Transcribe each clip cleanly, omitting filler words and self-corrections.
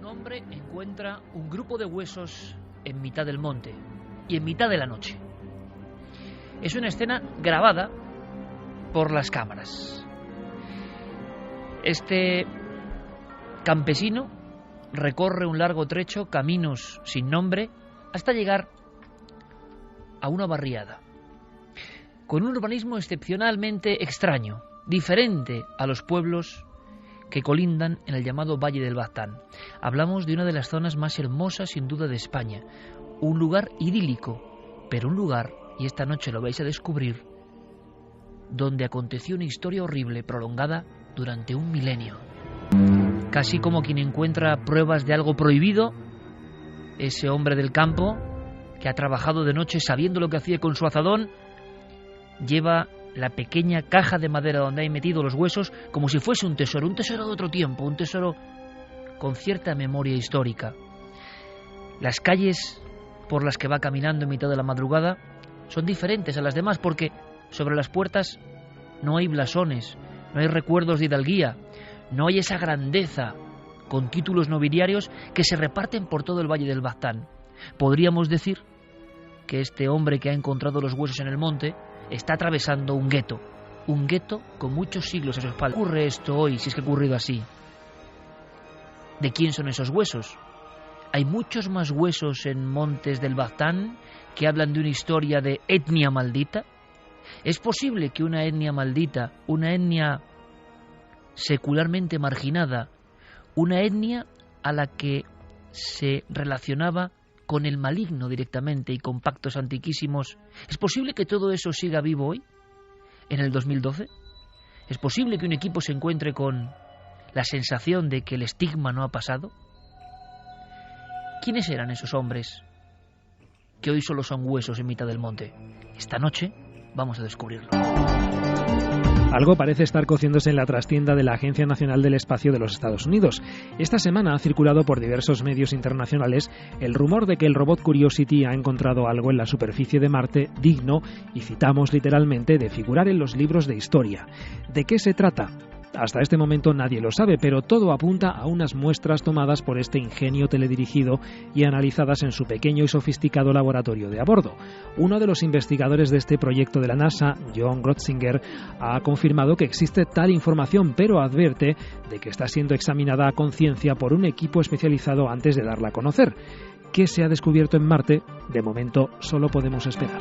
hombre encuentra un grupo de huesos en mitad del monte y en mitad de la noche. Es una escena grabada por las cámaras. Este campesino recorre un largo trecho, caminos sin nombre, hasta llegar a una barriada, con un urbanismo excepcionalmente extraño, diferente a los pueblos que colindan en el llamado Valle del Baztán. Hablamos de una de las zonas más hermosas sin duda de España, un lugar idílico, pero un lugar, y esta noche lo vais a descubrir, donde aconteció una historia horrible prolongada durante un milenio. Casi como quien encuentra pruebas de algo prohibido, ese hombre del campo que ha trabajado de noche sabiendo lo que hacía con su azadón, lleva la pequeña caja de madera donde hay metido los huesos como si fuese un tesoro de otro tiempo, un tesoro con cierta memoria histórica. Las calles por las que va caminando en mitad de la madrugada son diferentes a las demás porque sobre las puertas no hay blasones, no hay recuerdos de hidalguía, no hay esa grandeza con títulos nobiliarios que se reparten por todo el Valle del Baztán. Podríamos decir que este hombre que ha encontrado los huesos en el monte está atravesando un gueto con muchos siglos a su espalda. ¿Qué ocurre esto hoy, si es que ha ocurrido así? ¿De quién son esos huesos? Hay muchos más huesos en montes del Baztán que hablan de una historia de etnia maldita. ¿Es posible que una etnia maldita, una etnia secularmente marginada, una etnia a la que se relacionaba con el maligno directamente y con pactos antiquísimos, es posible que todo eso siga vivo hoy, en el 2012? ¿Es posible que un equipo se encuentre con la sensación de que el estigma no ha pasado? ¿Quiénes eran esos hombres que hoy solo son huesos en mitad del monte? Esta noche vamos a descubrirlo. Algo parece estar cociéndose en la trastienda de la Agencia Nacional del Espacio de los Estados Unidos. Esta semana ha circulado por diversos medios internacionales el rumor de que el robot Curiosity ha encontrado algo en la superficie de Marte digno, y citamos literalmente, de figurar en los libros de historia. ¿De qué se trata? Hasta este momento nadie lo sabe, pero todo apunta a unas muestras tomadas por este ingenio teledirigido y analizadas en su pequeño y sofisticado laboratorio de a bordo. Uno de los investigadores de este proyecto de la NASA, John Grotzinger, ha confirmado que existe tal información, pero advierte de que está siendo examinada a conciencia por un equipo especializado antes de darla a conocer. ¿Qué se ha descubierto en Marte? De momento solo podemos esperar.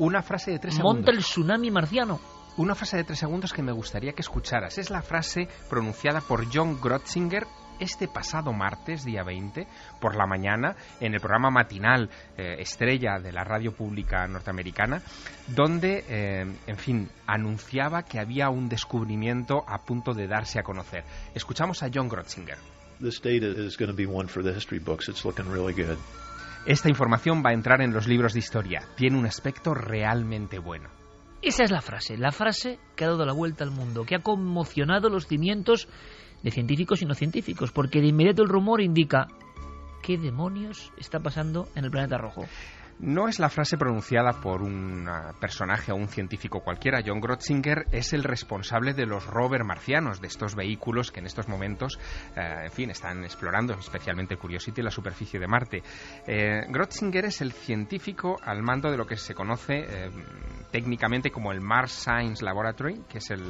Una frase de 3 segundos. Monta el tsunami marciano. Una frase de 3 segundos que me gustaría que escucharas. Es la frase pronunciada por John Grotzinger este pasado martes, día 20, por la mañana, en el programa matinal estrella de la radio pública norteamericana, donde, anunciaba que había un descubrimiento a punto de darse a conocer. Escuchamos a John Grotzinger. This data is going to be one for the history books. It's looking really good. Esta información va a entrar en los libros de historia. Tiene un aspecto realmente bueno. Esa es la frase que ha dado la vuelta al mundo, que ha conmocionado los cimientos de científicos y no científicos, porque de inmediato el rumor indica ¿qué demonios está pasando en el planeta rojo? No es la frase pronunciada por un personaje o un científico cualquiera. John Grotzinger es el responsable de los rover marcianos, de estos vehículos que en estos momentos, están explorando, especialmente Curiosity, la superficie de Marte. Grotzinger es el científico al mando de lo que se conoce técnicamente como el Mars Science Laboratory, que es el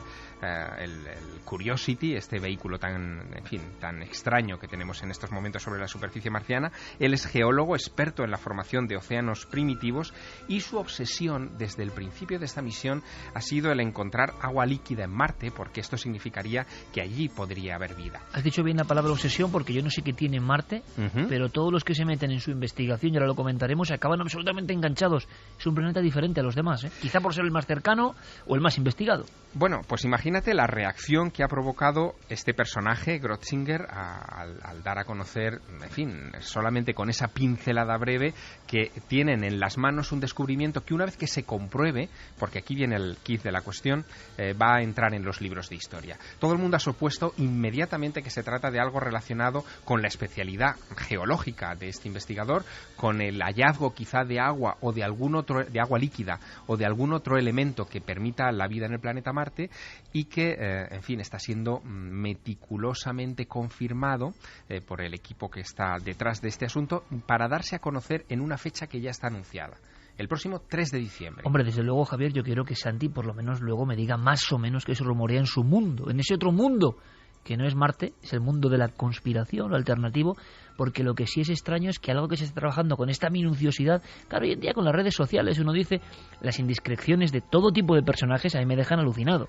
Curiosity, este vehículo tan extraño que tenemos en estos momentos sobre la superficie marciana. Él es geólogo, experto en la formación de océanos primitivos, y su obsesión desde el principio de esta misión ha sido el encontrar agua líquida en Marte, porque esto significaría que allí podría haber vida. Has dicho bien la palabra obsesión, porque yo no sé qué tiene Marte, pero todos los que se meten en su investigación, y ahora lo comentaremos, acaban absolutamente enganchados. Es un planeta diferente a los demás, quizá por ser el más cercano o el más investigado. Bueno, pues imagínate la reacción que ha provocado este personaje, Grotzinger, al dar a conocer, solamente con esa pincelada breve, que tienen en las manos un descubrimiento que, una vez que se compruebe, porque aquí viene el quid de la cuestión, va a entrar en los libros de historia. Todo el mundo ha supuesto inmediatamente que se trata de algo relacionado con la especialidad geológica de este investigador, con el hallazgo quizá de agua o de algún otro, de agua líquida o de algún otro elemento que permita la vida en el planeta Marte y que, en fin, está siendo meticulosamente confirmado por el equipo que está detrás de este asunto para darse a conocer en una fecha que ya está anunciada. El próximo 3 de diciembre. Hombre, desde luego, Javier, yo quiero que Santi por lo menos luego me diga más o menos qué se rumorea en su mundo, en ese otro mundo que no es Marte, es el mundo de la conspiración, lo alternativo, porque lo que sí es extraño es que algo que se está trabajando con esta minuciosidad, claro, hoy en día con las redes sociales uno dice las indiscreciones de todo tipo de personajes, a mí me dejan alucinado,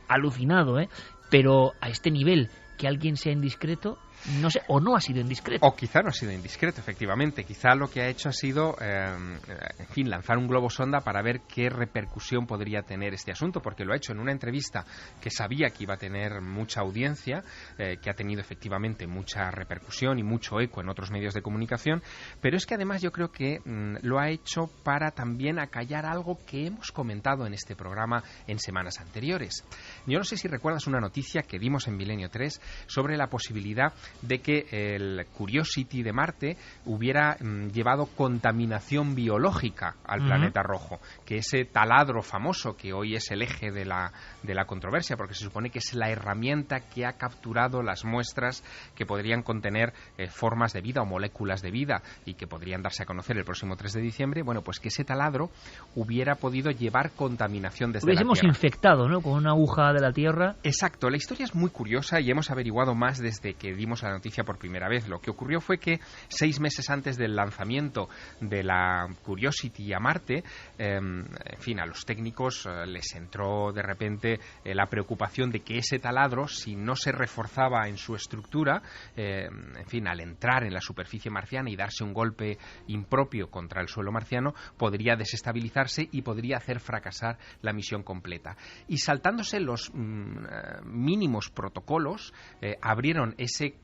pero a este nivel, que alguien sea indiscreto, no sé, o no ha sido indiscreto. O quizá no ha sido indiscreto, efectivamente. Quizá lo que ha hecho ha sido, en fin, lanzar un globo sonda para ver qué repercusión podría tener este asunto, porque lo ha hecho en una entrevista que sabía que iba a tener mucha audiencia, que ha tenido efectivamente mucha repercusión y mucho eco en otros medios de comunicación, pero es que además yo creo que lo ha hecho para también acallar algo que hemos comentado en este programa en semanas anteriores. Yo no sé si recuerdas una noticia que dimos en Milenio 3 sobre la posibilidad de que el Curiosity de Marte hubiera llevado contaminación biológica al planeta rojo, que ese taladro famoso que hoy es el eje de la controversia, porque se supone que es la herramienta que ha capturado las muestras que podrían contener formas de vida o moléculas de vida y que podrían darse a conocer el próximo 3 de diciembre, bueno, pues que ese taladro hubiera podido llevar contaminación desde la Tierra. Hubiésemos infectado, ¿no?, con una aguja de la Tierra. Exacto, la historia es muy curiosa y hemos averiguado más desde que dimos la noticia por primera vez. Lo que ocurrió fue que 6 meses antes del lanzamiento de la Curiosity a Marte, en fin, a los técnicos les entró de repente la preocupación de que ese taladro, si no se reforzaba en su estructura, en fin, al entrar en la superficie marciana y darse un golpe impropio contra el suelo marciano, podría desestabilizarse y podría hacer fracasar la misión completa. Y saltándose los mínimos protocolos, abrieron ese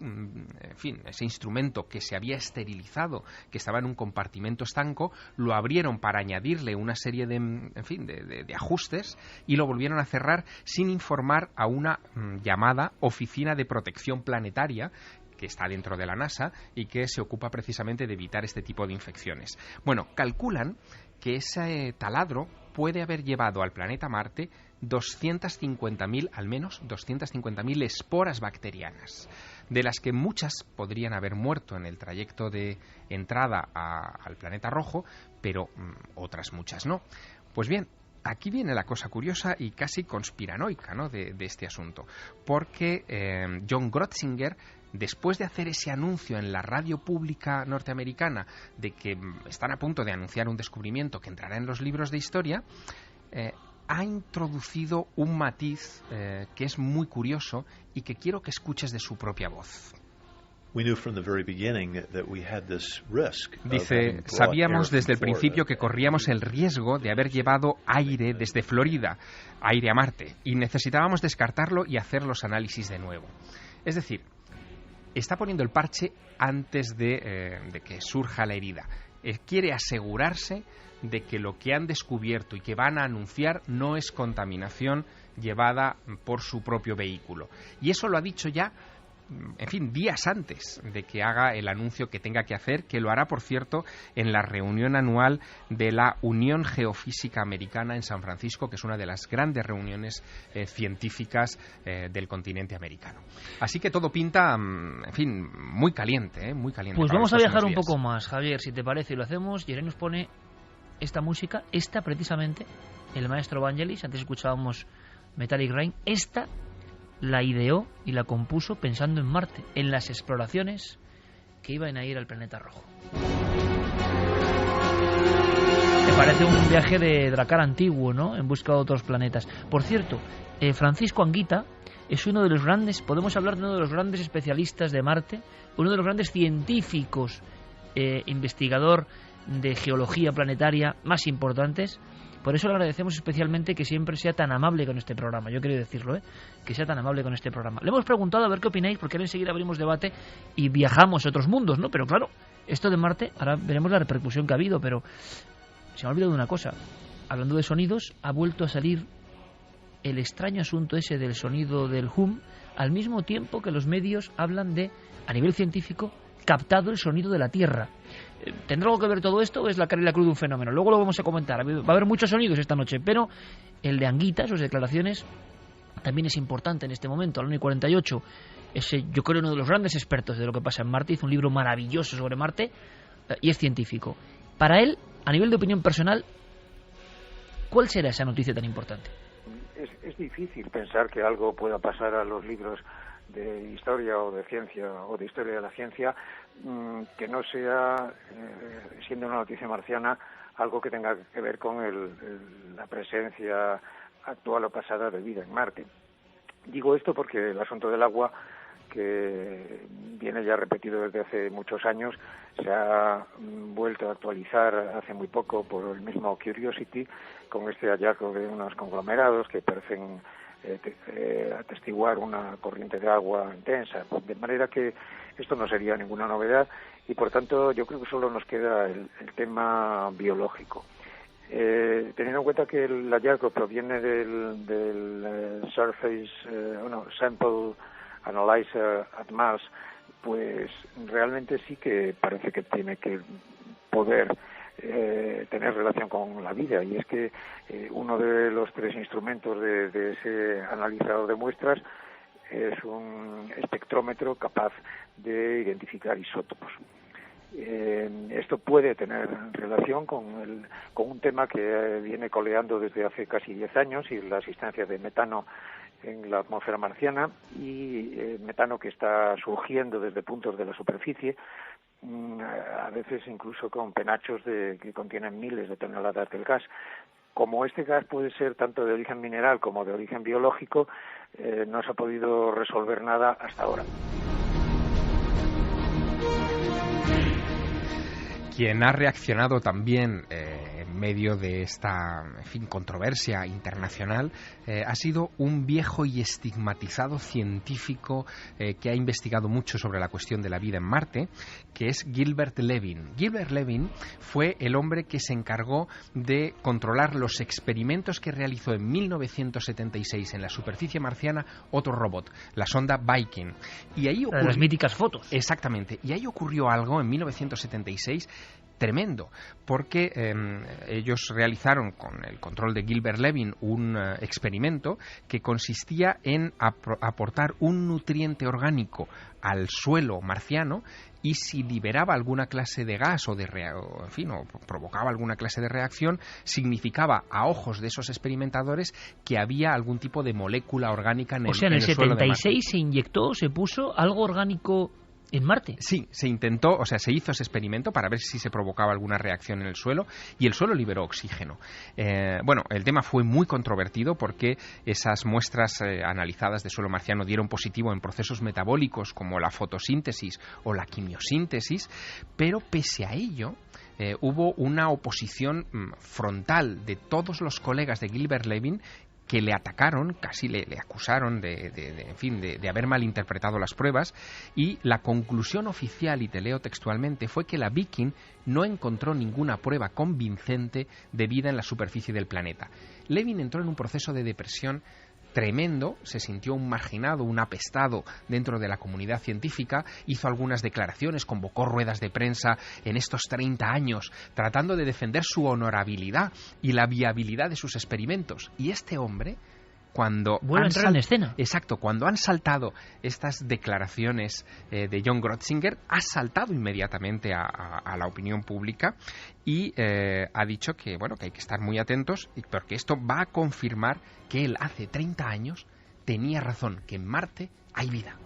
instrumento que se había esterilizado, que estaba en un compartimento estanco, lo abrieron para añadirle una serie de ajustes y lo volvieron a cerrar sin informar a una llamada Oficina de Protección Planetaria, que está dentro de la NASA y que se ocupa precisamente de evitar este tipo de infecciones. Bueno, calculan que ese taladro puede haber llevado al planeta Marte 250.000, al menos 250.000 esporas bacterianas, de las que muchas podrían haber muerto en el trayecto de entrada al planeta rojo, pero otras muchas no. Pues bien, aquí viene la cosa curiosa y casi conspiranoica, ¿no?, de este asunto, porque John Grotzinger, después de hacer ese anuncio en la radio pública norteamericana de que están a punto de anunciar un descubrimiento que entrará en los libros de historia, ha introducido un matiz que es muy curioso y que quiero que escuches de su propia voz. Dice, sabíamos desde el principio que corríamos el riesgo de haber llevado aire desde Florida, aire a Marte, y necesitábamos descartarlo y hacer los análisis de nuevo. Es decir, está poniendo el parche antes de que surja la herida. Quiere asegurarse de que lo que han descubierto y que van a anunciar no es contaminación llevada por su propio vehículo. Y eso lo ha dicho ya, en fin, días antes de que haga el anuncio que tenga que hacer, que lo hará, por cierto, en la reunión anual de la Unión Geofísica Americana en San Francisco, que es una de las grandes reuniones científicas del continente americano. Así que todo pinta, en fin, muy caliente, muy caliente. Pues vamos a viajar un poco más, Javier, si te parece, y lo hacemos. Jeremy nos pone esta música, esta precisamente, el maestro Vangelis, antes escuchábamos Metallic Rain, esta la ideó y la compuso pensando en Marte, en las exploraciones que iban a ir al planeta rojo. Me parece un viaje de Drakkar antiguo, ¿no?, en busca de otros planetas. Por cierto, Francisco Anguita es uno de los grandes, podemos hablar de uno de los grandes especialistas de Marte, uno de los grandes científicos, investigador de geología planetaria más importantes. Por eso le agradecemos especialmente que siempre sea tan amable con este programa. Yo quiero decirlo, que sea tan amable con este programa. Le hemos preguntado a ver qué opináis, porque ahora enseguida abrimos debate y viajamos a otros mundos, ¿no? Pero claro, esto de Marte, ahora veremos la repercusión que ha habido, pero se me ha olvidado de una cosa. Hablando de sonidos, ha vuelto a salir el extraño asunto ese del sonido del hum, al mismo tiempo que los medios hablan de, a nivel científico, captado el sonido de la Tierra. ¿Tendrá algo que ver todo esto o es la cara y la cruz de un fenómeno? Luego lo vamos a comentar. Va a haber muchos sonidos esta noche, pero el de Anguita, sus declaraciones, también es importante en este momento. Al 1:48, yo creo uno de los grandes expertos de lo que pasa en Marte, hizo un libro maravilloso sobre Marte y es científico. Para él, a nivel de opinión personal, ¿cuál será esa noticia tan importante? Es difícil pensar que algo pueda pasar a los libros de historia o de ciencia o de historia de la ciencia que no sea, siendo una noticia marciana, algo que tenga que ver con la presencia actual o pasada de vida en Marte. Digo esto porque el asunto del agua, que viene ya repetido desde hace muchos años, se ha vuelto a actualizar hace muy poco por el mismo Curiosity, con este hallazgo de unos conglomerados que parecen atestiguar una corriente de agua intensa, de manera que esto no sería ninguna novedad y por tanto yo creo que solo nos queda el tema biológico. Teniendo en cuenta que el hallazgo proviene del Surface Sample Analyzer at Mars, pues realmente sí que parece que tiene que poder tener relación con la vida, y es que uno de los 3 instrumentos de ese analizador de muestras es un espectrómetro capaz de identificar isótopos. Esto puede tener relación con un tema que viene coleando desde hace casi 10 años, y la existencia de metano en la atmósfera marciana, y metano que está surgiendo desde puntos de la superficie, a veces incluso con penachos que contienen miles de toneladas del gas. Como este gas puede ser tanto de origen mineral como de origen biológico, no se ha podido resolver nada hasta ahora. Quien ha reaccionado también en medio de esta controversia internacional ha sido un viejo y estigmatizado científico que ha investigado mucho sobre la cuestión de la vida en Marte, que es Gilbert Levin. Gilbert Levin fue el hombre que se encargó de controlar los experimentos que realizó en 1976 en la superficie marciana otro robot, la sonda Viking. Y ahí ocurrió, las míticas fotos. Exactamente. Y ahí ocurrió algo en 1976 tremendo, porque ellos realizaron con el control de Gilbert Levin un experimento que consistía en aportar un nutriente orgánico al suelo marciano, y si liberaba alguna clase de gas o provocaba alguna clase de reacción, significaba a ojos de esos experimentadores que había algún tipo de molécula orgánica en el suelo de Marte. O sea, en el 76 se inyectó, se puso algo orgánico en Marte. Sí, se intentó, o sea, se hizo ese experimento para ver si se provocaba alguna reacción en el suelo, y el suelo liberó oxígeno. El tema fue muy controvertido porque esas muestras analizadas de suelo marciano dieron positivo en procesos metabólicos como la fotosíntesis o la quimiosíntesis, pero pese a ello hubo una oposición frontal de todos los colegas de Gilbert Levin, que le atacaron, casi le acusaron de haber malinterpretado las pruebas, y la conclusión oficial, y te leo textualmente, fue que la Viking no encontró ninguna prueba convincente de vida en la superficie del planeta. Levin entró en un proceso de depresión tremendo, se sintió un marginado, un apestado dentro de la comunidad científica, hizo algunas declaraciones, convocó ruedas de prensa en estos 30 años, tratando de defender su honorabilidad y la viabilidad de sus experimentos. Y este hombre, cuando vuelve a entrar en escena. Exacto, cuando han saltado estas declaraciones de John Grotzinger, ha saltado inmediatamente a la opinión pública y ha dicho que hay que estar muy atentos, porque esto va a confirmar que él hace 30 años tenía razón, que en Marte hay vida.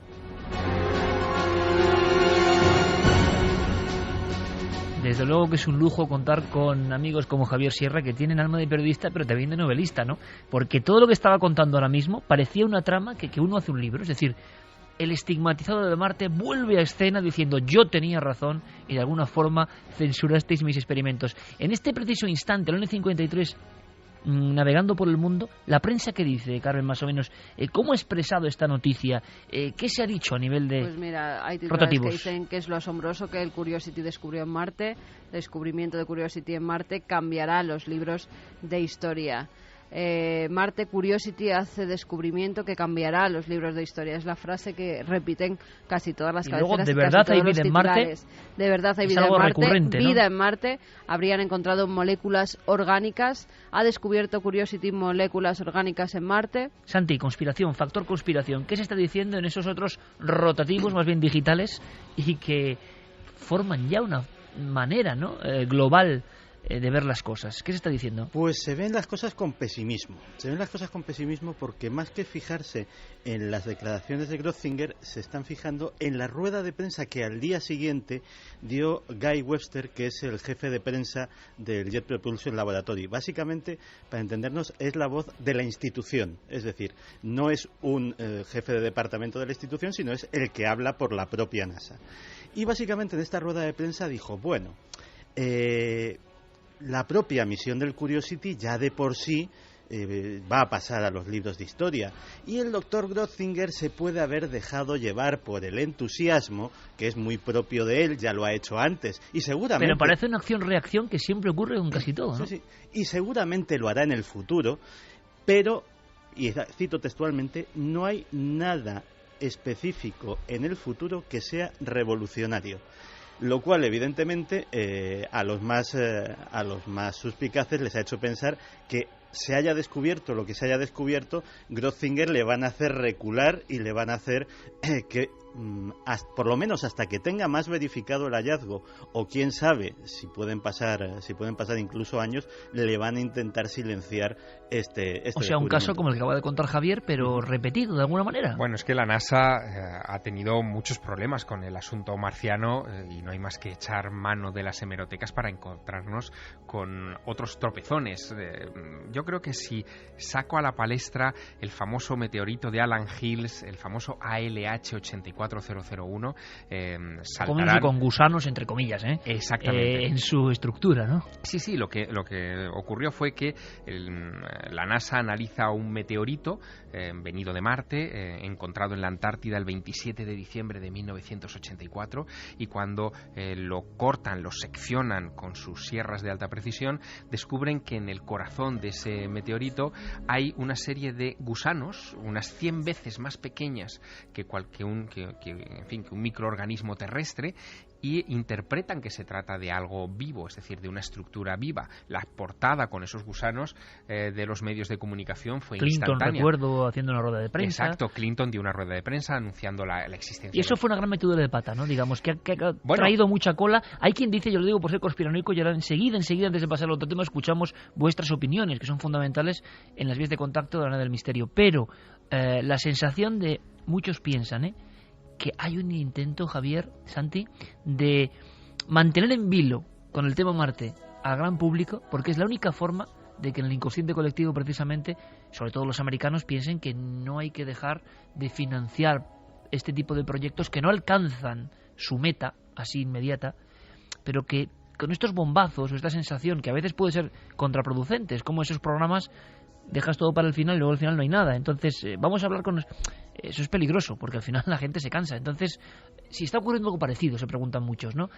Desde luego que es un lujo contar con amigos como Javier Sierra, que tienen alma de periodista pero también de novelista, ¿no? Porque todo lo que estaba contando ahora mismo parecía una trama que uno hace un libro. Es decir, el estigmatizado de Marte vuelve a escena diciendo: yo tenía razón y de alguna forma censurasteis mis experimentos. En este preciso instante, el 1:53, navegando por el mundo, la prensa, ¿qué dice, Carmen, más o menos? ¿Cómo ha expresado esta noticia? ¿Qué se ha dicho a nivel de Pues mira, hay titulares prototipos? Que dicen que es lo asombroso que el Curiosity descubrió en Marte. El descubrimiento de Curiosity en Marte cambiará los libros de historia. Marte, Curiosity hace descubrimiento que cambiará los libros de historia. Es la frase que repiten casi todas las cabeceras. Luego, ¿de verdad hay vida en Marte? De verdad hay es vida algo en Marte. Recurrente, ¿no? Vida en Marte. Habrían encontrado moléculas orgánicas. Ha descubierto Curiosity moléculas orgánicas en Marte. Santi, conspiración, factor conspiración. ¿Qué se está diciendo en esos otros rotativos, más bien digitales, y que forman ya una manera, ¿no?, global de ver las cosas? ¿Qué se está diciendo? Pues se ven las cosas con pesimismo. Se ven las cosas con pesimismo porque más que fijarse en las declaraciones de Grotzinger, se están fijando en la rueda de prensa que al día siguiente dio Guy Webster, que es el jefe de prensa del Jet Propulsion Laboratory. Básicamente, para entendernos, es la voz de la institución. Es decir, no es un jefe de departamento de la institución, sino es el que habla por la propia NASA. Y básicamente en esta rueda de prensa dijo, bueno, la propia misión del Curiosity ya de por sí va a pasar a los libros de historia, y el doctor Grotzinger se puede haber dejado llevar por el entusiasmo, que es muy propio de él, ya lo ha hecho antes, y seguramente... Pero parece una acción-reacción que siempre ocurre con casi todo, ¿no? Sí, sí. Y seguramente lo hará en el futuro, pero, y cito textualmente, no hay nada específico en el futuro que sea revolucionario. Lo cual, evidentemente, a los más suspicaces les ha hecho pensar que se haya descubierto lo que se haya descubierto, Grotzinger le van a hacer recular y le van a hacer que, por lo menos hasta que tenga más verificado el hallazgo, o quién sabe, si pueden pasar incluso años, le van a intentar silenciar este o sea, un caso como el que acaba de contar Javier, pero repetido de alguna manera. Bueno, es que la NASA ha tenido muchos problemas con el asunto marciano y no hay más que echar mano de las hemerotecas para encontrarnos con otros tropezones. Yo creo que si saco a la palestra el famoso meteorito de Alan Hills, el famoso ALH 84001, saltarán... Con gusanos, entre comillas, Exactamente. En su estructura, ¿no? Sí, lo que ocurrió fue que la NASA analiza un meteorito venido de Marte, encontrado en la Antártida el 27 de diciembre de 1984, y cuando lo cortan, lo seccionan con sus sierras de alta precisión, descubren que en el corazón de ese meteorito hay una serie de gusanos, unas 100 veces más pequeñas que un microorganismo terrestre, y interpretan que se trata de algo vivo, es decir, de una estructura viva. La portada con esos gusanos de los medios de comunicación fue instantánea. Clinton, recuerdo, haciendo una rueda de prensa. Exacto, Clinton dio una rueda de prensa anunciando la existencia. Y eso fue una gran metedura de pata, ¿no? Digamos, que ha traído mucha cola. Hay quien dice, yo lo digo por ser conspiranoico, y ahora enseguida, antes de pasar al otro tema, escuchamos vuestras opiniones, que son fundamentales en las vías de contacto de la Nave del Misterio. Pero la sensación de muchos piensan, que hay un intento, Javier, Santi, de mantener en vilo con el tema Marte al gran público, porque es la única forma de que en el inconsciente colectivo, precisamente, sobre todo los americanos, piensen que no hay que dejar de financiar este tipo de proyectos que no alcanzan su meta así inmediata, pero que con estos bombazos o esta sensación que a veces puede ser contraproducentes, como esos programas dejas todo para el final y luego al final no hay nada. Entonces, vamos a hablar con... Eso es peligroso, porque al final la gente se cansa. Entonces, si está ocurriendo algo parecido, se preguntan muchos, ¿no?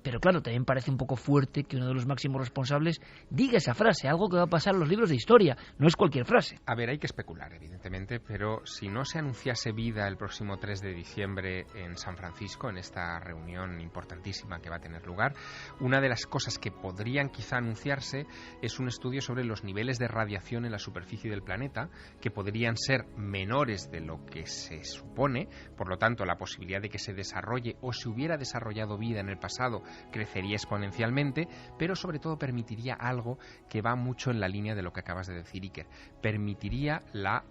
Pero claro, también parece un poco fuerte que uno de los máximos responsables diga esa frase, algo que va a pasar en los libros de historia. No es cualquier frase. A ver, hay que especular, evidentemente, pero si no se anunciase vida el próximo 3 de diciembre en San Francisco, en esta reunión importantísima que va a tener lugar, una de las cosas que podrían quizá anunciarse es un estudio sobre los niveles de radiación en la superficie del planeta, que podrían ser menores de lo que se supone, por lo tanto, la posibilidad de que se desarrolle o se hubiera desarrollado vida en el pasado crecería exponencialmente, pero sobre todo permitiría algo que va mucho en la línea de lo que acabas de decir, Iker. Permitiría la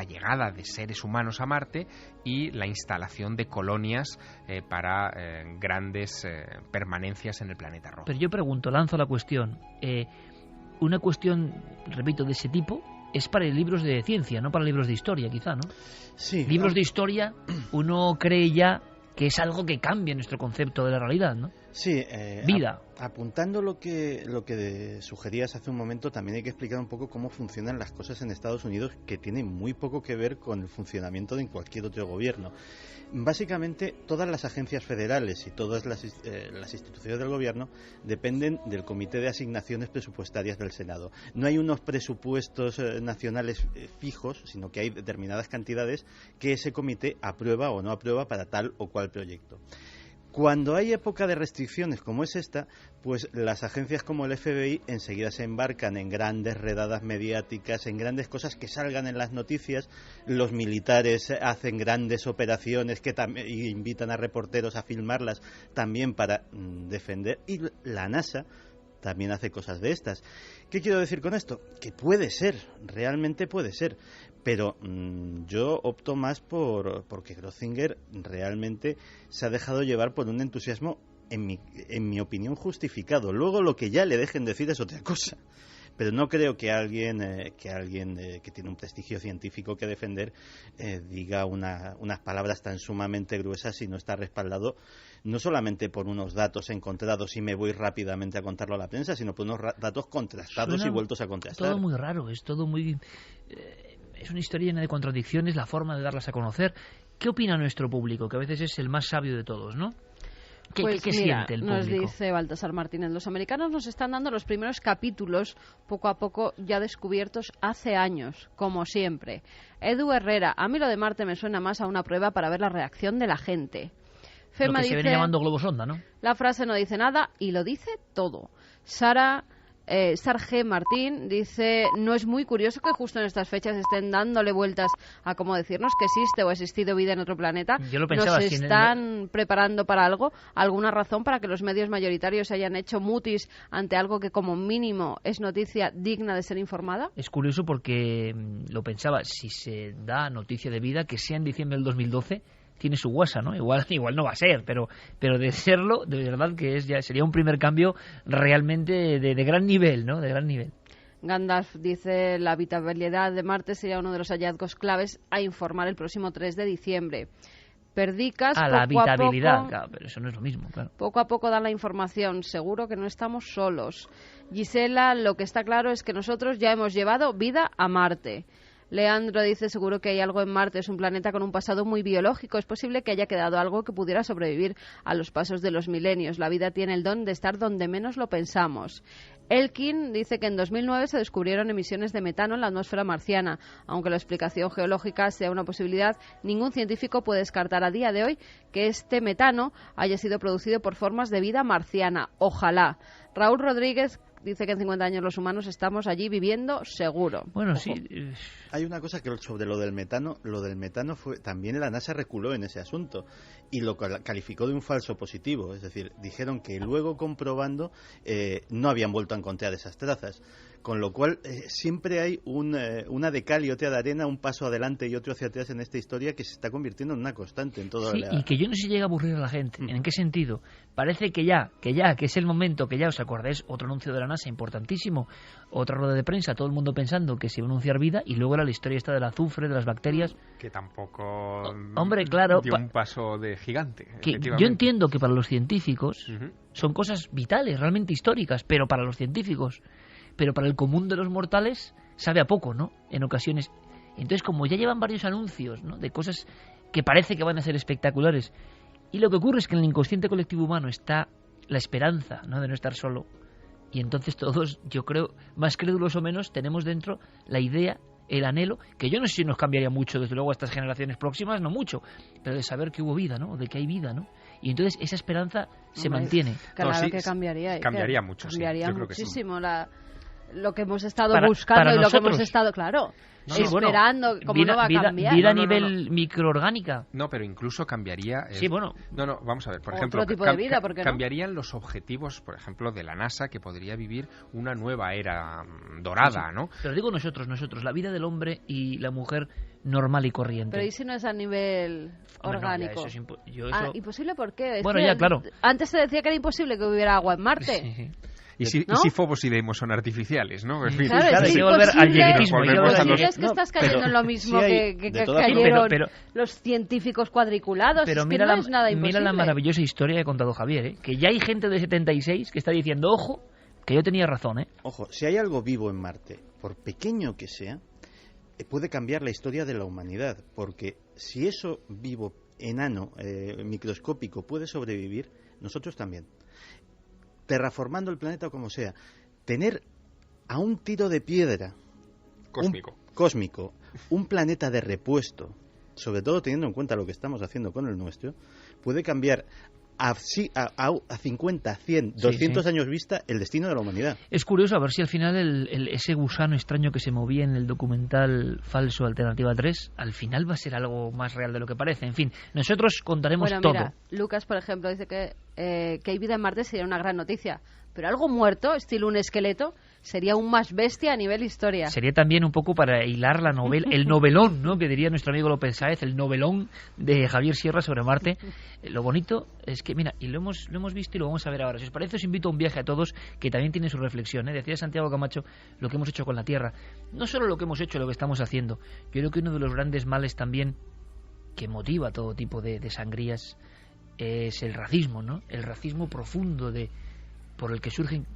llegada de seres humanos a Marte y la instalación de colonias para grandes permanencias en el planeta rojo. Pero yo pregunto, lanzo la cuestión. Una cuestión, repito, de ese tipo es para libros de ciencia, no para libros de historia, quizá, ¿no? Sí. Libros de historia, uno cree ya que es algo que cambia nuestro concepto de la realidad, ¿no? Sí, vida. Apuntando lo que sugerías hace un momento, también hay que explicar un poco cómo funcionan las cosas en Estados Unidos, que tiene muy poco que ver con el funcionamiento de cualquier otro gobierno. Básicamente, todas las agencias federales y todas las instituciones del gobierno dependen del Comité de Asignaciones Presupuestarias del Senado. No hay unos presupuestos nacionales fijos, sino que hay determinadas cantidades que ese comité aprueba o no aprueba para tal o cual proyecto. Cuando hay época de restricciones como es esta, pues las agencias como el FBI enseguida se embarcan en grandes redadas mediáticas, en grandes cosas que salgan en las noticias. Los militares hacen grandes operaciones que invitan a reporteros a filmarlas también para defender. Y la NASA también hace cosas de estas. ¿Qué quiero decir con esto? Que puede ser, realmente puede ser. Pero yo opto más porque Grotzinger realmente se ha dejado llevar por un entusiasmo, en mi opinión, justificado. Luego lo que ya le dejen decir es otra cosa. Pero no creo que alguien que tiene un prestigio científico que defender diga unas palabras tan sumamente gruesas y no está respaldado no solamente por unos datos encontrados y me voy rápidamente a contarlo a la prensa, sino por unos datos contrastados. Suena y vueltos a contrastar. Todo muy raro, es todo muy... Es una historia llena de contradicciones, la forma de darlas a conocer. ¿Qué opina nuestro público? Que a veces es el más sabio de todos, ¿no? ¿Qué siente el público? Nos dice Baltasar Martínez, los americanos nos están dando los primeros capítulos, poco a poco ya descubiertos hace años, como siempre. Edu Herrera, a mí lo de Marte me suena más a una prueba para ver la reacción de la gente. Fema lo que se viene llamando globosonda, ¿no? La frase no dice nada y lo dice todo. Sarge Martín dice, no es muy curioso que justo en estas fechas estén dándole vueltas a cómo decirnos que existe o ha existido vida en otro planeta. Yo lo pensaba, ¿Nos están preparando para algo? ¿Alguna razón para que los medios mayoritarios se hayan hecho mutis ante algo que como mínimo es noticia digna de ser informada? Es curioso porque lo pensaba, si se da noticia de vida, que sea en diciembre del 2012... tiene su guasa, ¿no? Igual no va a ser, pero de serlo, de verdad que sería un primer cambio realmente de gran nivel, ¿no? De gran nivel. Gandalf dice, la habitabilidad de Marte sería uno de los hallazgos claves a informar el próximo 3 de diciembre. Perdicas, la habitabilidad, claro, pero eso no es lo mismo, claro. Poco a poco dan la información, seguro que no estamos solos. Gisela, lo que está claro es que nosotros ya hemos llevado vida a Marte. Leandro dice, seguro que hay algo en Marte, es un planeta con un pasado muy biológico, es posible que haya quedado algo que pudiera sobrevivir a los pasos de los milenios. La vida tiene el don de estar donde menos lo pensamos. Elkin dice que en 2009 se descubrieron emisiones de metano en la atmósfera marciana. Aunque la explicación geológica sea una posibilidad, ningún científico puede descartar a día de hoy que este metano haya sido producido por formas de vida marciana. Ojalá. Raúl Rodríguez dice que en 50 años los humanos estamos allí viviendo seguro. Bueno, Ojo. sí. Hay una cosa que sobre lo del metano fue también la NASA reculó en ese asunto y lo calificó de un falso positivo, es decir, dijeron que luego comprobando no habían vuelto a encontrar esas trazas. Con lo cual siempre hay una de cal y otra de arena, un paso adelante y otro hacia atrás en esta historia que se está convirtiendo en una constante en toda y que yo no sé si llega a aburrir a la gente. ¿En qué sentido? Parece que es el momento, que ya os acordáis, otro anuncio de la NASA importantísimo, otra rueda de prensa, todo el mundo pensando que se iba a anunciar vida y luego era la historia esta del azufre, de las bacterias. Que tampoco hombre, claro, dio un paso de gigante. Yo entiendo que para los científicos son cosas vitales, realmente históricas, pero para los científicos... pero para el común de los mortales sabe a poco, ¿no? En ocasiones. Entonces, como ya llevan varios anuncios, ¿no? De cosas que parece que van a ser espectaculares, y lo que ocurre es que en el inconsciente colectivo humano está la esperanza, ¿no? De no estar solo, y entonces todos, yo creo, más crédulos o menos, tenemos dentro la idea, el anhelo, que yo no sé si nos cambiaría mucho, desde luego a estas generaciones próximas, no mucho, pero de saber que hubo vida, ¿no? De que hay vida, ¿no? Y entonces esa esperanza se mantiene. Claro que cambiaría. Cambiaría mucho, cambiaría sí. Yo muchísimo creo que sí. Lo que hemos estado buscando y lo que hemos estado, esperando, ¿cómo no va a cambiar? Vida a nivel microorgánica. No, pero incluso cambiaría... Sí, bueno. No, vamos a ver, por otro ejemplo... tipo de vida, ¿por qué no? Cambiarían los objetivos, por ejemplo, de la NASA, que podría vivir una nueva era dorada, sí. ¿no? Pero digo nosotros, la vida del hombre y la mujer normal y corriente. Pero ¿y si no es a nivel orgánico? No, eso ¿Imposible por qué? Bueno, ya, claro. Antes se decía que era imposible que hubiera agua en Marte. Sí. ¿Y si Fobos y Deimos son artificiales, no? En fin. Claro, hay que volver al lleguetismo. Es que estás cayendo en lo mismo que cayeron los científicos cuadriculados. Pero es mira, que no es nada imposible. Mira la maravillosa historia que ha contado Javier, que ya hay gente de 76 que está diciendo, ojo, que yo tenía razón, Ojo, si hay algo vivo en Marte, por pequeño que sea, puede cambiar la historia de la humanidad, porque si eso vivo, enano, microscópico, puede sobrevivir, nosotros también. Terraformando el planeta o como sea, tener a un tiro de piedra cósmico, un planeta de repuesto, sobre todo teniendo en cuenta lo que estamos haciendo con el nuestro, puede cambiar a 50, 100, 200 años vista el destino de la humanidad. Es curioso a ver si al final ese gusano extraño que se movía en el documental falso Alternativa 3, al final va a ser algo más real de lo que parece. En fin, nosotros contaremos todo. Mira, Lucas, por ejemplo, dice que hay vida en Marte sería una gran noticia, pero algo muerto, estilo un esqueleto, sería aún más bestia a nivel historia. Sería también un poco para hilar la novela, el novelón, ¿no?, que diría nuestro amigo López Sáez, el novelón de Javier Sierra sobre Marte. Lo bonito es que, mira, y lo hemos visto y lo vamos a ver ahora. Si os parece, os invito a un viaje a todos que también tiene su reflexión, Decía Santiago Camacho lo que hemos hecho con la Tierra. No solo lo que hemos hecho, lo que estamos haciendo. Yo creo que uno de los grandes males también que motiva todo tipo de sangrías es el racismo, ¿no? El racismo profundo por el que surgen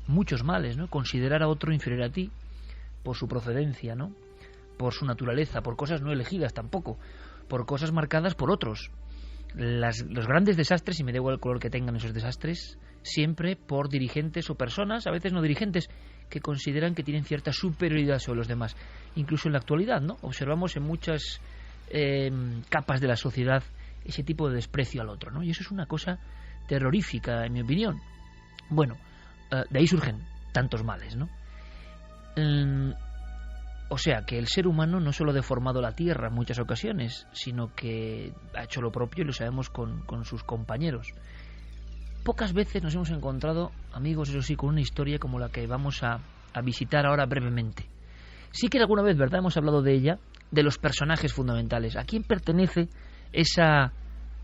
muchos males, ¿no? Considerar a otro inferior a ti por su procedencia, ¿no? Por su naturaleza, por cosas no elegidas tampoco, por cosas marcadas por otros. Los grandes desastres, y me da igual el color que tengan esos desastres, siempre por dirigentes o personas, a veces no dirigentes, que consideran que tienen cierta superioridad sobre los demás. Incluso en la actualidad, ¿no? Observamos en muchas capas de la sociedad ese tipo de desprecio al otro, ¿no? Y eso es una cosa terrorífica, en mi opinión. Bueno, de ahí surgen tantos males, ¿no? O sea, que el ser humano no solo ha deformado la Tierra en muchas ocasiones, sino que ha hecho lo propio, y lo sabemos con sus compañeros. Pocas veces nos hemos encontrado, amigos, eso sí, con una historia como la que vamos a visitar ahora brevemente. Sí que alguna vez, ¿verdad?, hemos hablado de ella, de los personajes fundamentales. ¿A quién pertenece esa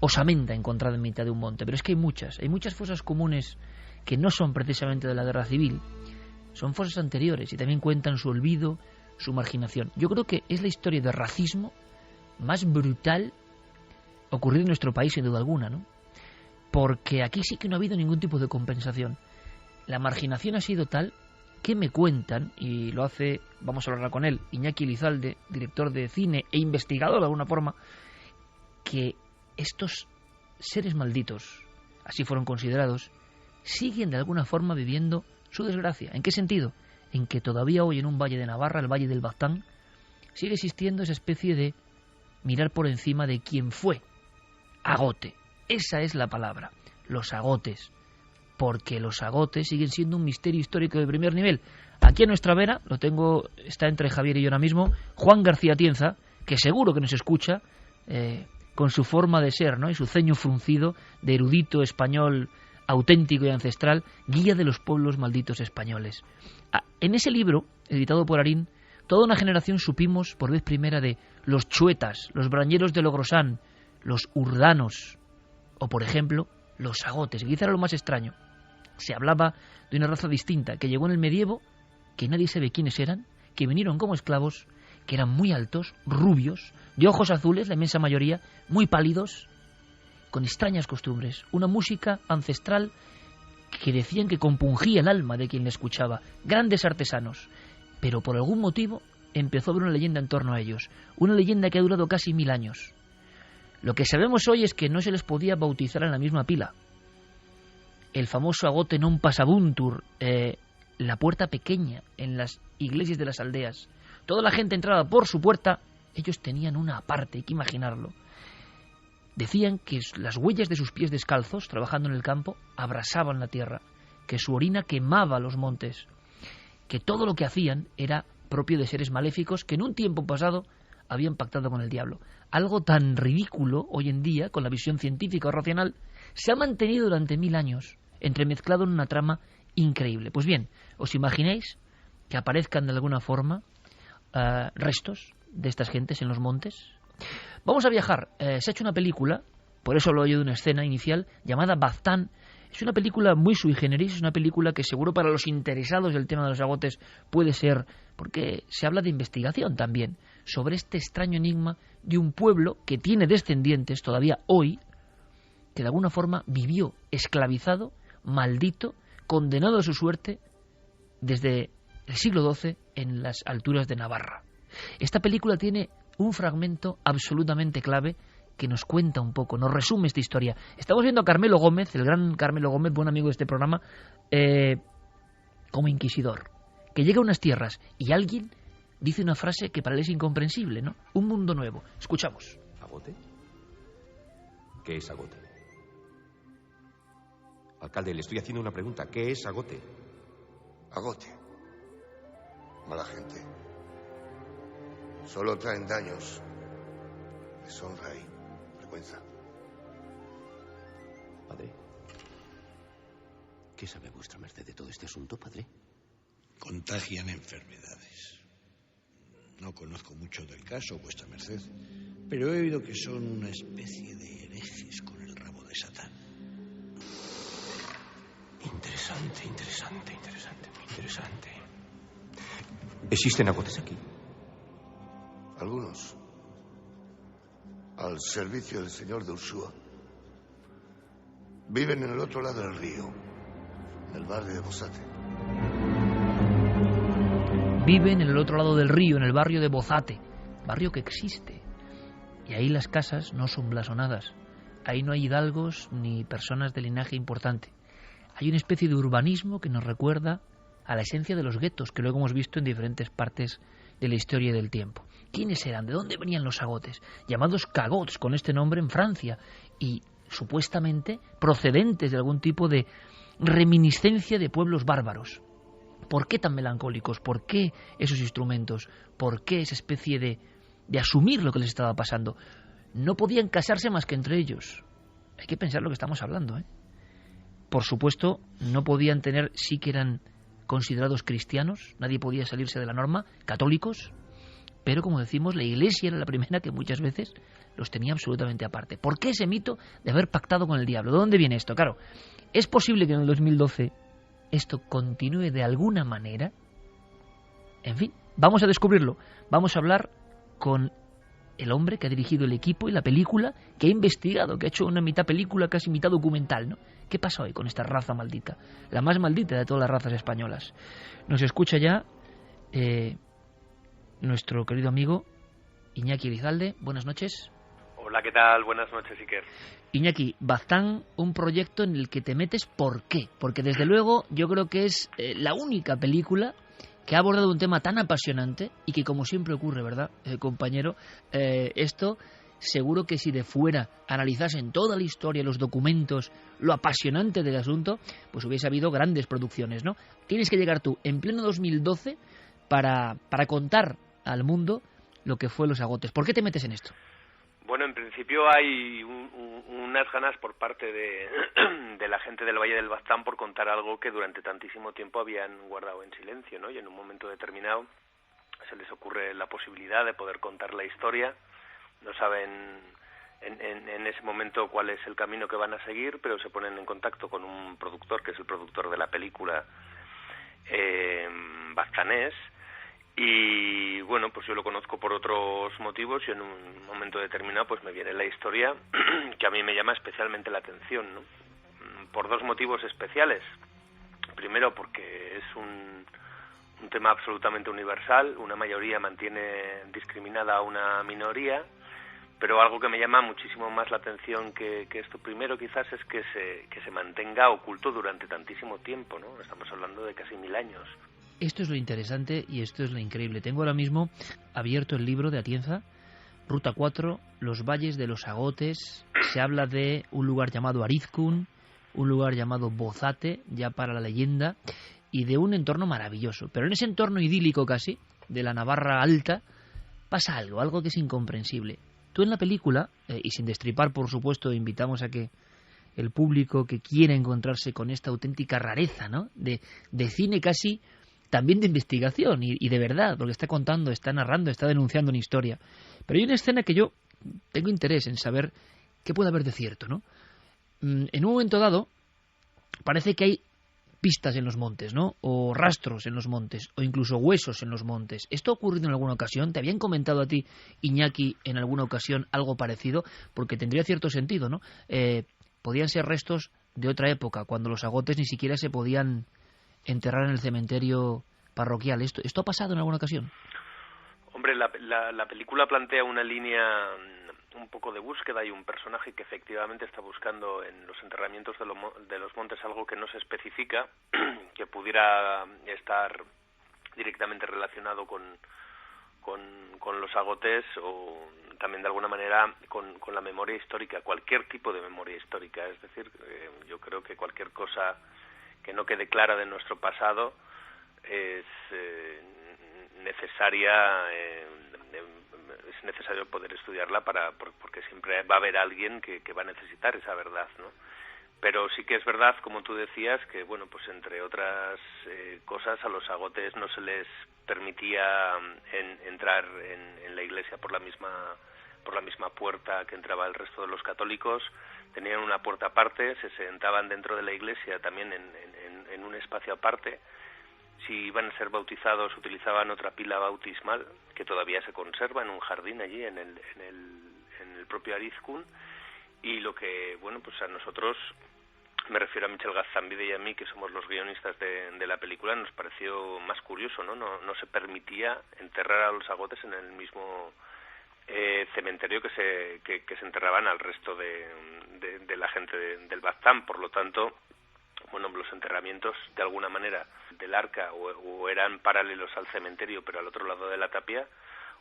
osamenta encontrada en mitad de un monte? Pero es que hay muchas fosas comunes que no son precisamente de la guerra civil, son fosas anteriores y también cuentan su olvido, su marginación. Yo creo que es la historia de racismo más brutal ocurrida en nuestro país, sin duda alguna, ¿no? Porque aquí sí que no ha habido ningún tipo de compensación. La marginación ha sido tal que me cuentan, y lo hace, vamos a hablar con él, Iñaki Elizalde, director de cine e investigador de alguna forma, que estos seres malditos, así fueron considerados, siguen de alguna forma viviendo su desgracia. ¿En qué sentido? En que todavía hoy en un valle de Navarra, el valle del Baztán, sigue existiendo esa especie de mirar por encima de quien fue agote. Esa es la palabra, los agotes. Porque los agotes siguen siendo un misterio histórico de primer nivel. Aquí a nuestra vera, está entre Javier y yo ahora mismo, Juan García Tienza, que seguro que nos escucha, con su forma de ser, ¿no?, y su ceño fruncido de erudito español auténtico y ancestral, guía de los pueblos malditos españoles. En ese libro, editado por Arín, toda una generación supimos por vez primera de los chuetas, los brañeros de Logrosán, los urdanos, o por ejemplo, los agotes. Quizá era lo más extraño. Se hablaba de una raza distinta, que llegó en el medievo, que nadie sabe quiénes eran, que vinieron como esclavos, que eran muy altos, rubios, de ojos azules, la inmensa mayoría, muy pálidos, con extrañas costumbres, una música ancestral que decían que compungía el alma de quien le escuchaba, grandes artesanos, pero por algún motivo empezó a haber una leyenda en torno a ellos, una leyenda que ha durado casi 1000 años. Lo que sabemos hoy es que no se les podía bautizar en la misma pila. El famoso agote non pasabuntur, la puerta pequeña en las iglesias de las aldeas. Toda la gente entraba por su puerta, ellos tenían una aparte, hay que imaginarlo. Decían que las huellas de sus pies descalzos, trabajando en el campo, abrasaban la tierra, que su orina quemaba los montes, que todo lo que hacían era propio de seres maléficos que en un tiempo pasado habían pactado con el diablo. Algo tan ridículo hoy en día, con la visión científica o racional, se ha mantenido durante 1000 años, entremezclado en una trama increíble. Pues bien, ¿os imagináis que aparezcan de alguna forma restos de estas gentes en los montes? Vamos a viajar. Se ha hecho una película, por eso hablo yo de una escena inicial, llamada Baztán, Es una película muy sui generis, es una película que seguro para los interesados del tema de los agotes puede ser, porque se habla de investigación también, sobre este extraño enigma de un pueblo que tiene descendientes todavía hoy, que de alguna forma vivió esclavizado, maldito, condenado a su suerte desde el siglo XII en las alturas de Navarra. Esta película tiene un fragmento absolutamente clave que nos cuenta un poco, nos resume esta historia. Estamos viendo a Carmelo Gómez, el gran Carmelo Gómez, buen amigo de este programa, como inquisidor, que llega a unas tierras y alguien dice una frase que para él es incomprensible, ¿no? Un mundo nuevo. Escuchamos. ¿Agote? ¿Qué es agote? Alcalde, le estoy haciendo una pregunta. ¿Qué es agote? Agote. Mala gente. Solo traen daños, deshonra y vergüenza. Padre, ¿qué sabe vuestra merced de todo este asunto, padre? Contagian enfermedades. No conozco mucho del caso, vuestra merced, pero he oído que son una especie de herejes con el rabo de Satán. Interesante, interesante, interesante, muy interesante. ¿Existen agotes aquí? Algunos. Al servicio del señor de Ursúa. Viven en el otro lado del río, en el barrio de Bozate. Viven en el otro lado del río, en el barrio de Bozate, barrio que existe. Y ahí las casas no son blasonadas. Ahí no hay hidalgos ni personas de linaje importante. Hay una especie de urbanismo que nos recuerda a la esencia de los guetos, que luego hemos visto en diferentes partes de la historia y del tiempo. ¿Quiénes eran? ¿De dónde venían los agotes? Llamados cagots, con este nombre en Francia, y supuestamente procedentes de algún tipo de reminiscencia de pueblos bárbaros. ¿Por qué tan melancólicos? ¿Por qué esos instrumentos? ¿Por qué esa especie de asumir lo que les estaba pasando? No podían casarse más que entre ellos. Hay que pensar lo que estamos hablando, ¿eh? Por supuesto, no podían tener, sí que eran considerados cristianos, nadie podía salirse de la norma, católicos, pero como decimos, la Iglesia era la primera que muchas veces los tenía absolutamente aparte. ¿Por qué ese mito de haber pactado con el diablo? ¿De dónde viene esto? Claro, es posible que en el 2012 esto continúe de alguna manera. En fin, vamos a descubrirlo. Vamos a hablar con el hombre que ha dirigido el equipo y la película, que ha investigado, que ha hecho una mitad película, casi mitad documental, ¿no? ¿Qué pasa hoy con esta raza maldita? La más maldita de todas las razas españolas. Nos escucha ya nuestro querido amigo Iñaki Elizalde. Buenas noches. Hola, ¿qué tal? Buenas noches, Iker. Iñaki, Baztán, un proyecto en el que te metes, ¿por qué? Porque desde luego yo creo que es la única película que ha abordado un tema tan apasionante y que, como siempre ocurre, ¿verdad, compañero? Esto seguro que si de fuera analizasen toda la historia, los documentos, lo apasionante del asunto, pues hubiese habido grandes producciones, ¿no? Tienes que llegar tú en pleno 2012 para contar al mundo lo que fue Los Agotes. ¿Por qué te metes en esto? Bueno, en principio hay unas ganas por parte de la gente del Valle del Baztán por contar algo que durante tantísimo tiempo habían guardado en silencio, ¿no? Y en un momento determinado se les ocurre la posibilidad de poder contar la historia. No saben en ese momento cuál es el camino que van a seguir, pero se ponen en contacto con un productor, que es el productor de la película, baztanés. Y bueno, pues yo lo conozco por otros motivos y en un momento determinado pues me viene la historia que a mí me llama especialmente la atención, ¿no? Por dos motivos especiales. Primero, porque es un tema absolutamente universal. Una mayoría mantiene discriminada a una minoría, pero algo que me llama muchísimo más la atención que esto primero quizás es que se mantenga oculto durante tantísimo tiempo, ¿no? Estamos hablando de casi 1000 años. Esto es lo interesante y esto es lo increíble. Tengo ahora mismo abierto el libro de Atienza, Ruta 4, Los Valles de los Agotes. Se habla de un lugar llamado Arizkun, un lugar llamado Bozate, ya para la leyenda, y de un entorno maravilloso. Pero en ese entorno idílico casi, de la Navarra alta, pasa algo que es incomprensible. Tú en la película, y sin destripar por supuesto, invitamos a que el público que quiera encontrarse con esta auténtica rareza, ¿no? De cine casi también de investigación y de verdad, porque está contando, está narrando, está denunciando una historia. Pero hay una escena que yo tengo interés en saber qué puede haber de cierto, ¿no? En un momento dado, parece que hay pistas en los montes, ¿no? O rastros en los montes, o incluso huesos en los montes. ¿Esto ha ocurrido en alguna ocasión? ¿Te habían comentado a ti, Iñaki, en alguna ocasión algo parecido? Porque tendría cierto sentido, ¿no? Podían ser restos de otra época, cuando los agotes ni siquiera se podían enterrar en el cementerio parroquial. ¿Esto ha pasado en alguna ocasión? Hombre, la película plantea una línea un poco de búsqueda y un personaje que efectivamente está buscando en los enterramientos de los montes algo que no se especifica, que pudiera estar directamente relacionado con los agotes o también de alguna manera con la memoria histórica, cualquier tipo de memoria histórica. Es decir, yo creo que cualquier cosa que no quede clara de nuestro pasado es necesario poder estudiarla porque siempre va a haber alguien que va a necesitar esa verdad, ¿no? Pero sí que es verdad, como tú decías, que bueno, pues entre otras cosas a los agotes no se les permitía entrar en la iglesia por la misma puerta que entraba el resto de los católicos. Tenían una puerta aparte, se sentaban dentro de la iglesia también en un espacio aparte. Si iban a ser bautizados utilizaban otra pila bautismal que todavía se conserva en un jardín allí en el propio Arizkun. Y lo que, bueno, pues a nosotros, me refiero a Michel Gaztambide y a mí, que somos los guionistas de la película, nos pareció más curioso, ¿no? No se permitía enterrar a los agotes en el mismo cementerio que se enterraban al resto de la gente del Baztán. Por lo tanto, bueno, los enterramientos de alguna manera del arca o eran paralelos al cementerio pero al otro lado de la tapia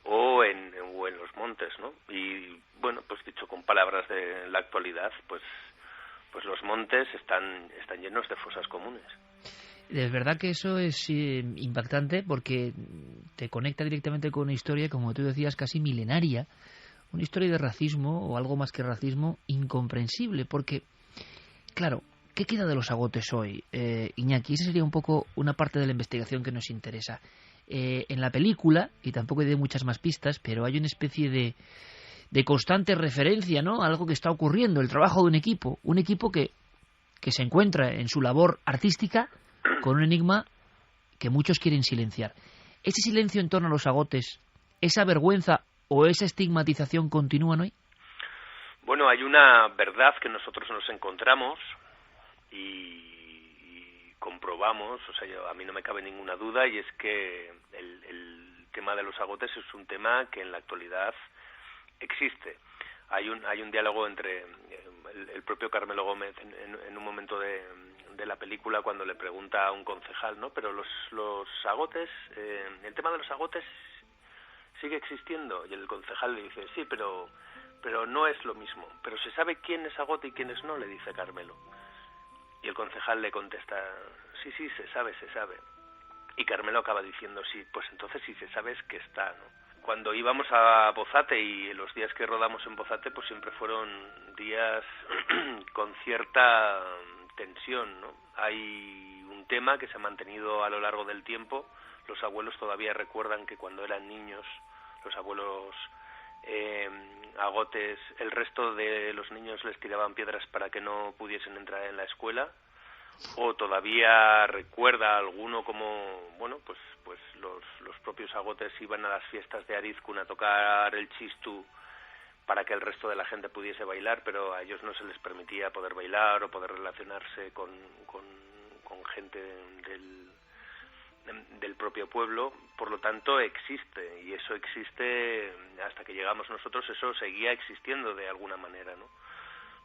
o en los montes, ¿no? Y bueno, pues dicho con palabras de la actualidad, pues los montes están llenos de fosas comunes. Es verdad que eso es impactante porque te conecta directamente con una historia, como tú decías, casi milenaria, una historia de racismo o algo más que racismo incomprensible, porque, claro, ¿qué queda de los agotes hoy, Iñaki? Esa sería un poco una parte de la investigación que nos interesa. En la película, y tampoco hay muchas más pistas, pero hay una especie de constante referencia, ¿no?, a algo que está ocurriendo, el trabajo de un equipo que se encuentra en su labor artística con un enigma que muchos quieren silenciar. ¿Ese silencio en torno a los agotes, esa vergüenza o esa estigmatización continúan hoy? Bueno, hay una verdad que nosotros nos encontramos y comprobamos, o sea, a mí no me cabe ninguna duda, y es que el tema de los agotes es un tema que en la actualidad existe. Hay un diálogo entre el propio Carmelo Gómez en un momento de la película cuando le pregunta a un concejal, ¿no? Pero los agotes, el tema de los agotes sigue existiendo, y el concejal le dice, sí, pero no es lo mismo. Pero se sabe quién es agote y quién es no, le dice Carmelo. Y el concejal le contesta, sí, se sabe. Y Carmelo acaba diciendo, sí, pues entonces si se sabe es que está, ¿no? Cuando íbamos a Bozate y los días que rodamos en Bozate, pues siempre fueron días con cierta tensión, ¿no? Hay un tema que se ha mantenido a lo largo del tiempo. Los abuelos todavía recuerdan que cuando eran niños, los abuelos agotes, el resto de los niños les tiraban piedras para que no pudiesen entrar en la escuela, o todavía recuerda alguno como, bueno, pues los propios agotes iban a las fiestas de Arizkun a tocar el chistu para que el resto de la gente pudiese bailar, pero a ellos no se les permitía poder bailar o poder relacionarse con gente del propio pueblo. Por lo tanto existe, y eso existe hasta que llegamos nosotros, eso seguía existiendo de alguna manera, ¿no?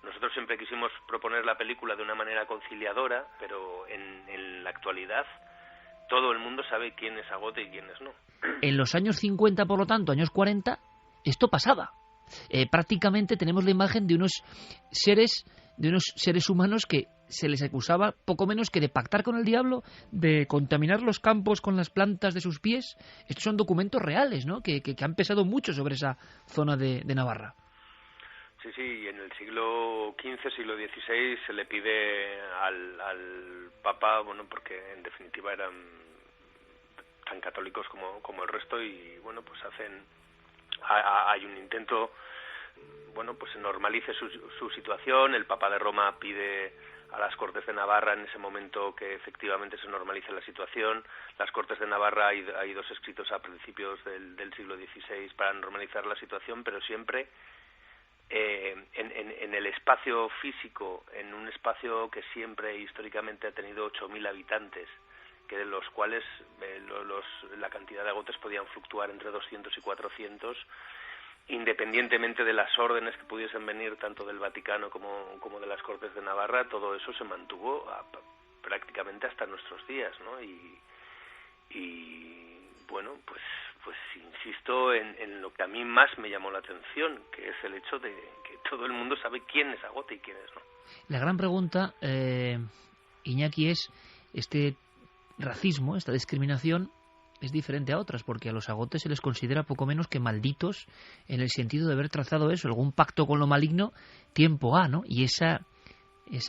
Nosotros siempre quisimos proponer la película de una manera conciliadora, pero en la actualidad todo el mundo sabe quién es agote y quién es no. En los años 50, por lo tanto, años 40, esto pasaba. Prácticamente tenemos la imagen de unos seres humanos que se les acusaba poco menos que de pactar con el diablo, de contaminar los campos con las plantas de sus pies. Estos son documentos reales, ¿no?, que han pesado mucho sobre esa zona de Navarra. Sí, en el siglo XV, siglo XVI se le pide al Papa, bueno, porque en definitiva eran tan católicos como el resto, y bueno, pues hay un intento, bueno, pues se normalice su situación. El Papa de Roma pide las Cortes de Navarra en ese momento que efectivamente se normalice la situación. Las Cortes de Navarra hay dos escritos a principios del siglo XVI para normalizar la situación, pero siempre en el espacio físico, en un espacio que siempre históricamente ha tenido 8.000 habitantes, que de los cuales la cantidad de agotes podían fluctuar entre 200 y 400, independientemente de las órdenes que pudiesen venir tanto del Vaticano como de las Cortes de Navarra. Todo eso se mantuvo prácticamente hasta nuestros días, ¿no? Y bueno, pues insisto en lo que a mí más me llamó la atención, que es el hecho de que todo el mundo sabe quién es Agote y quién es no. La gran pregunta, Iñaki, es este racismo, esta discriminación es diferente a otras, porque a los agotes se les considera poco menos que malditos en el sentido de haber trazado eso, algún pacto con lo maligno tiempo A, ¿no? Y esa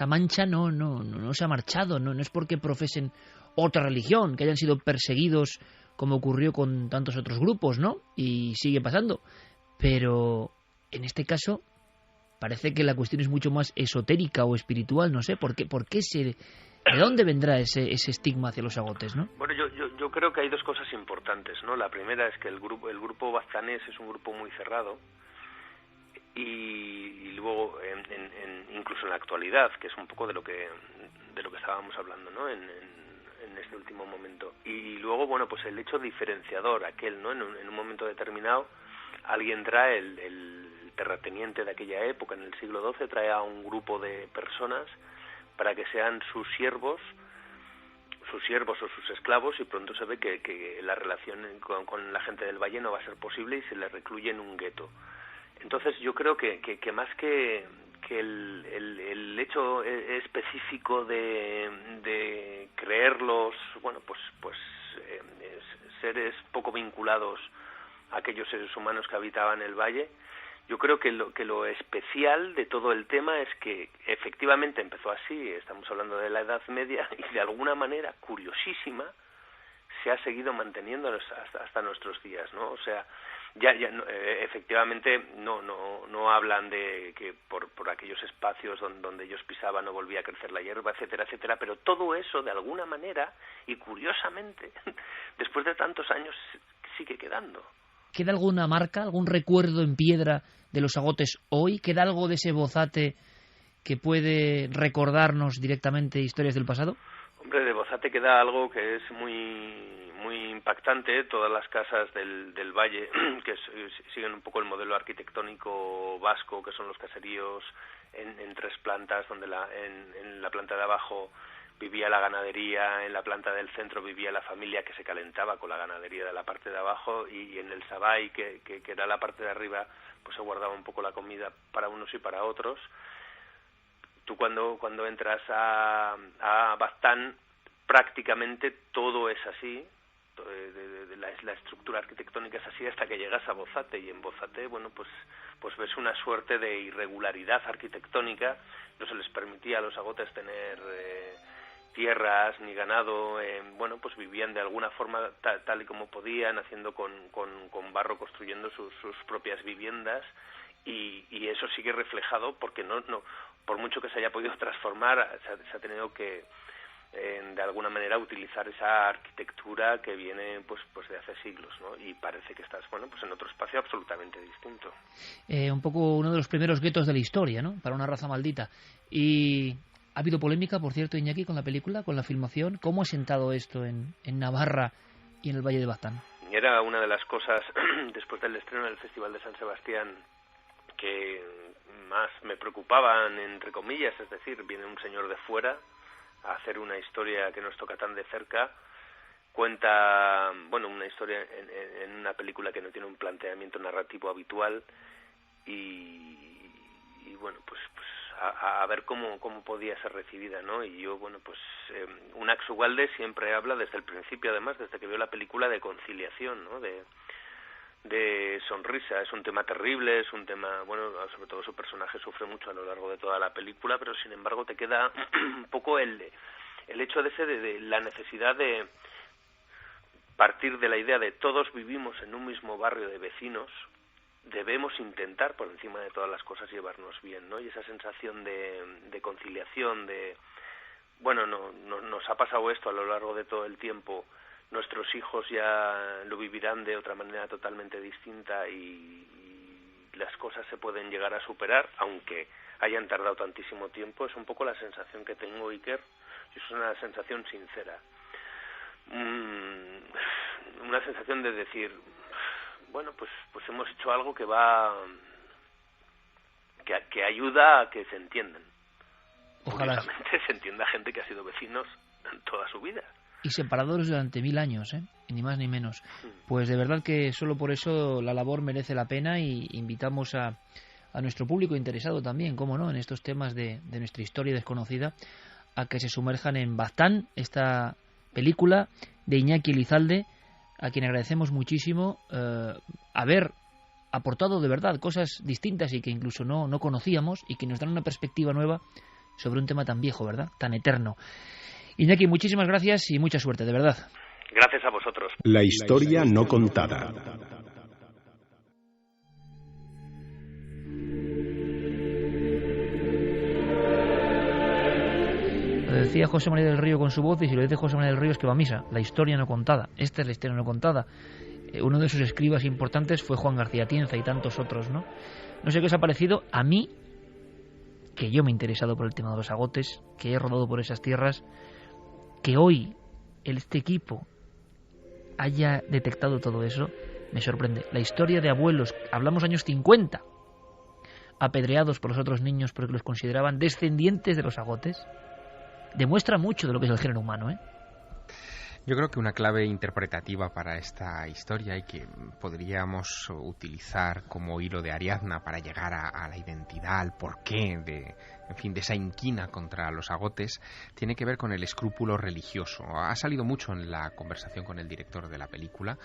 mancha no se ha marchado, no es porque profesen otra religión, que hayan sido perseguidos como ocurrió con tantos otros grupos, ¿no? Y sigue pasando. Pero en este caso parece que la cuestión es mucho más esotérica o espiritual, no sé, ¿de dónde vendrá ese estigma hacia los agotes, no? Bueno, yo creo que hay dos cosas importantes, ¿no? La primera es que el grupo baztanés es un grupo muy cerrado y luego incluso en la actualidad, que es un poco de lo que estábamos hablando, ¿no? En este último momento. Y luego, bueno, pues el hecho diferenciador, aquel, ¿no? En un momento determinado, alguien trae el terrateniente de aquella época, en el siglo XII, trae a un grupo de personas para que sean sus siervos o sus esclavos, y pronto se ve que la relación con la gente del valle no va a ser posible y se le recluye en un gueto. Entonces yo creo que más que el hecho específico de creerlos, bueno, pues seres poco vinculados a aquellos seres humanos que habitaban el valle, yo creo que lo especial de todo el tema es que efectivamente empezó así, estamos hablando de la Edad Media, y de alguna manera curiosísima se ha seguido manteniendo hasta nuestros días, ¿no? O sea, ya efectivamente no hablan de que por aquellos espacios donde ellos pisaban no volvía a crecer la hierba, etcétera, etcétera, pero todo eso de alguna manera y curiosamente después de tantos años sigue quedando. ¿Queda alguna marca, algún recuerdo en piedra de los agotes hoy? ¿Queda algo de ese Bozate que puede recordarnos directamente historias del pasado? Hombre, de Bozate queda algo que es muy impactante. Todas las casas del valle, que siguen un poco el modelo arquitectónico vasco, que son los caseríos en tres plantas, donde en la planta de abajo vivía la ganadería, en la planta del centro vivía la familia que se calentaba con la ganadería de la parte de abajo, y en el Sabay, que era la parte de arriba, pues se guardaba un poco la comida para unos y para otros. Tú cuando entras a Baztán, prácticamente todo es así, la estructura arquitectónica es así hasta que llegas a Bozate, y en Bozate, bueno, pues ves una suerte de irregularidad arquitectónica. No se les permitía a los agotes tener tierras ni ganado, bueno, pues vivían de alguna forma tal y como podían, haciendo con barro, construyendo sus propias viviendas, y eso sigue reflejado porque no por mucho que se haya podido transformar, se ha tenido que de alguna manera utilizar esa arquitectura que viene pues de hace siglos, ¿no? Y parece que estás, bueno, pues en otro espacio absolutamente distinto. Un poco uno de los primeros guetos de la historia, ¿no? Para una raza maldita. Y ha habido polémica, por cierto, Iñaki, con la película, con la filmación. ¿Cómo ha sentado esto en Navarra y en el Valle de Baztán? Era una de las cosas, después del estreno del Festival de San Sebastián, que más me preocupaban, entre comillas, es decir, viene un señor de fuera a hacer una historia que nos toca tan de cerca, cuenta, bueno, una historia en una película que no tiene un planteamiento narrativo habitual, y bueno, pues a ver cómo podía ser recibida, ¿no? Y yo, bueno, pues Unax Ugalde siempre habla desde el principio, además, desde que vio la película, de conciliación, ¿no? De sonrisa. Es un tema terrible, es un tema, bueno, sobre todo su personaje sufre mucho a lo largo de toda la película, pero sin embargo te queda un poco el hecho de la necesidad de partir de la idea de todos vivimos en un mismo barrio de vecinos, debemos intentar por encima de todas las cosas llevarnos bien, ¿no? Y esa sensación de conciliación, bueno, nos ha pasado esto a lo largo de todo el tiempo, nuestros hijos ya lo vivirán de otra manera totalmente distinta y las cosas se pueden llegar a superar, aunque hayan tardado tantísimo tiempo. Es un poco la sensación que tengo, Iker, y es una sensación sincera. Una sensación de decir, bueno, pues hemos hecho algo que ayuda a que se entiendan. Ojalá se entienda gente que ha sido vecinos toda su vida. Y separados durante 1000 años, ni más ni menos. Pues de verdad que solo por eso la labor merece la pena, y invitamos a nuestro público interesado también, cómo no, en estos temas de nuestra historia desconocida, a que se sumerjan en Baztán, esta película de Iñaki Elizalde, a quien agradecemos muchísimo haber aportado de verdad cosas distintas y que incluso no conocíamos, y que nos dan una perspectiva nueva sobre un tema tan viejo, ¿verdad?, tan eterno. Iñaki, muchísimas gracias y mucha suerte, de verdad. Gracias a vosotros. La historia no contada. Lo decía José María del Río con su voz, y si lo dice José María del Río es que va a misa. La historia no contada. Esta es la historia no contada. Uno de sus escribas importantes fue Juan García Tienza y tantos otros, ¿no? No sé qué os ha parecido. A mí, que yo me he interesado por el tema de los agotes, que he rodado por esas tierras, que hoy este equipo haya detectado todo eso, me sorprende. La historia de abuelos, hablamos años 50, apedreados por los otros niños porque los consideraban descendientes de los agotes, demuestra mucho de lo que es el género humano, Yo creo que una clave interpretativa para esta historia, y que podríamos utilizar como hilo de Ariadna para llegar a la identidad, al porqué de esa inquina contra los agotes, tiene que ver con el escrúpulo religioso. Ha salido mucho en la conversación con el director de la película,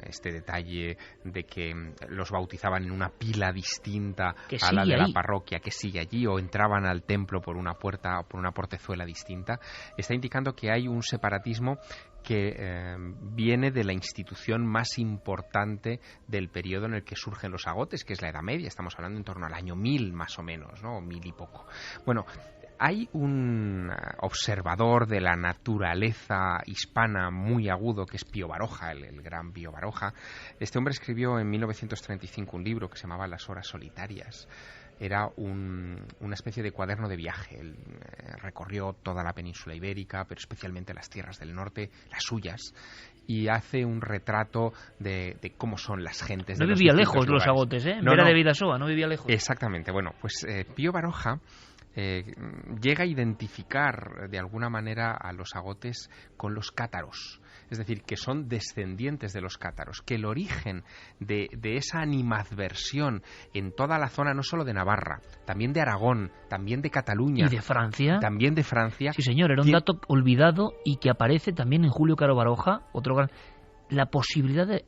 este detalle de que los bautizaban en una pila distinta a la de la parroquia, que sigue allí, o entraban al templo por una puerta o por una portezuela distinta. Está indicando que hay un separatismo que viene de la institución más importante del periodo en el que surgen los agotes, que es la Edad Media. Estamos hablando en torno al año 1000 más o menos, ¿no? 1000 y poco. Bueno, hay un observador de la naturaleza hispana muy agudo, que es Pío Baroja, el gran Pío Baroja. Este hombre escribió en 1935 un libro que se llamaba Las horas solitarias. Era una especie de cuaderno de viaje. Él recorrió toda la península ibérica, pero especialmente las tierras del norte, las suyas, y hace un retrato de cómo son las gentes. No vivía lejos de los agotes, ¿eh? Vera de Vidasoa, no vivía lejos. Exactamente. Bueno, pues Pío Baroja llega a identificar de alguna manera a los agotes con los cátaros. Es decir, que son descendientes de los cátaros, que el origen de esa animadversión en toda la zona, no solo de Navarra, también de Aragón, también de Cataluña. ¿Y de Francia? También de Francia. Sí, señor, era un dato olvidado y que aparece también en Julio Caro Baroja, otro gran... La posibilidad de,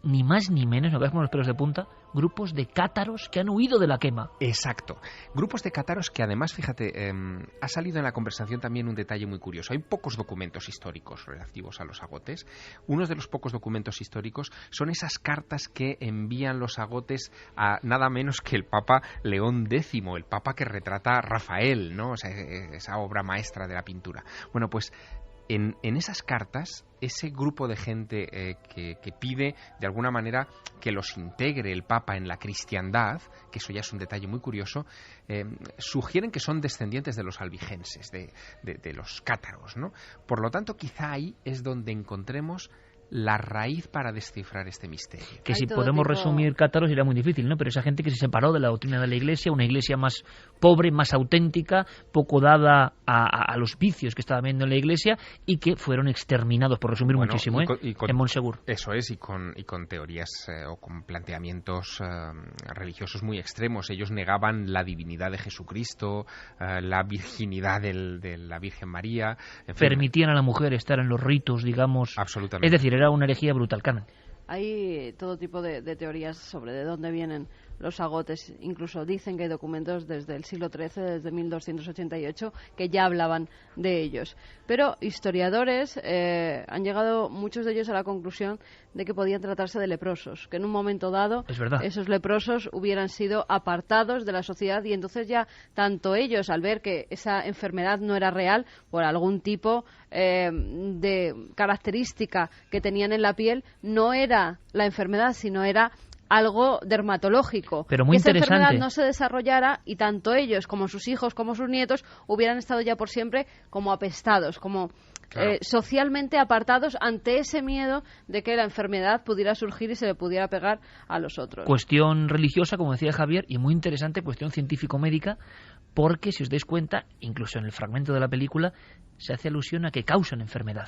ni más ni menos, no veas con los pelos de punta, grupos de cátaros que han huido de la quema. Exacto. Grupos de cátaros que además, fíjate, ha salido en la conversación también un detalle muy curioso. Hay pocos documentos históricos relativos a los agotes. Uno de los pocos documentos históricos son esas cartas que envían los agotes a nada menos que el Papa León X, el Papa que retrata a Rafael, ¿no? O sea, esa obra maestra de la pintura. Bueno, pues en esas cartas, ese grupo de gente que pide de alguna manera que los integre el Papa en la cristiandad, que eso ya es un detalle muy curioso, sugieren que son descendientes de los albigenses, de los cátaros, ¿no? Por lo tanto, quizá ahí es donde encontremos la raíz para descifrar este misterio. Que si podemos resumir cátaros sería muy difícil, ¿no? Pero esa gente que se separó de la doctrina de la Iglesia, una Iglesia más pobre, más auténtica, poco dada a los vicios que estaba viendo en la Iglesia, y que fueron exterminados, por resumir muchísimo, en Montsegur. Eso es, y con teorías o con planteamientos religiosos muy extremos. Ellos negaban la divinidad de Jesucristo, la virginidad de la Virgen María. Permitían a la mujer estar en los ritos, digamos. Absolutamente. Es decir, era una herejía brutal, Carmen. Hay todo tipo de teorías sobre de dónde vienen los agotes. Incluso dicen que hay documentos desde el siglo XIII, desde 1288, que ya hablaban de ellos. Pero historiadores han llegado, muchos de ellos, a la conclusión de que podían tratarse de leprosos, que en un momento dado esos leprosos hubieran sido apartados de la sociedad, y entonces ya tanto ellos, al ver que esa enfermedad no era real por algún tipo de característica que tenían en la piel, no era la enfermedad, sino era algo dermatológico. Pero muy que esa interesante. enfermedad no se desarrollara, y tanto ellos como sus hijos como sus nietos hubieran estado ya por siempre como apestados, como socialmente apartados ante ese miedo de que la enfermedad pudiera surgir y se le pudiera pegar a los otros. Cuestión religiosa, como decía Javier, y muy interesante cuestión científico-médica, porque si os dais cuenta, incluso en el fragmento de la película, se hace alusión a que causan enfermad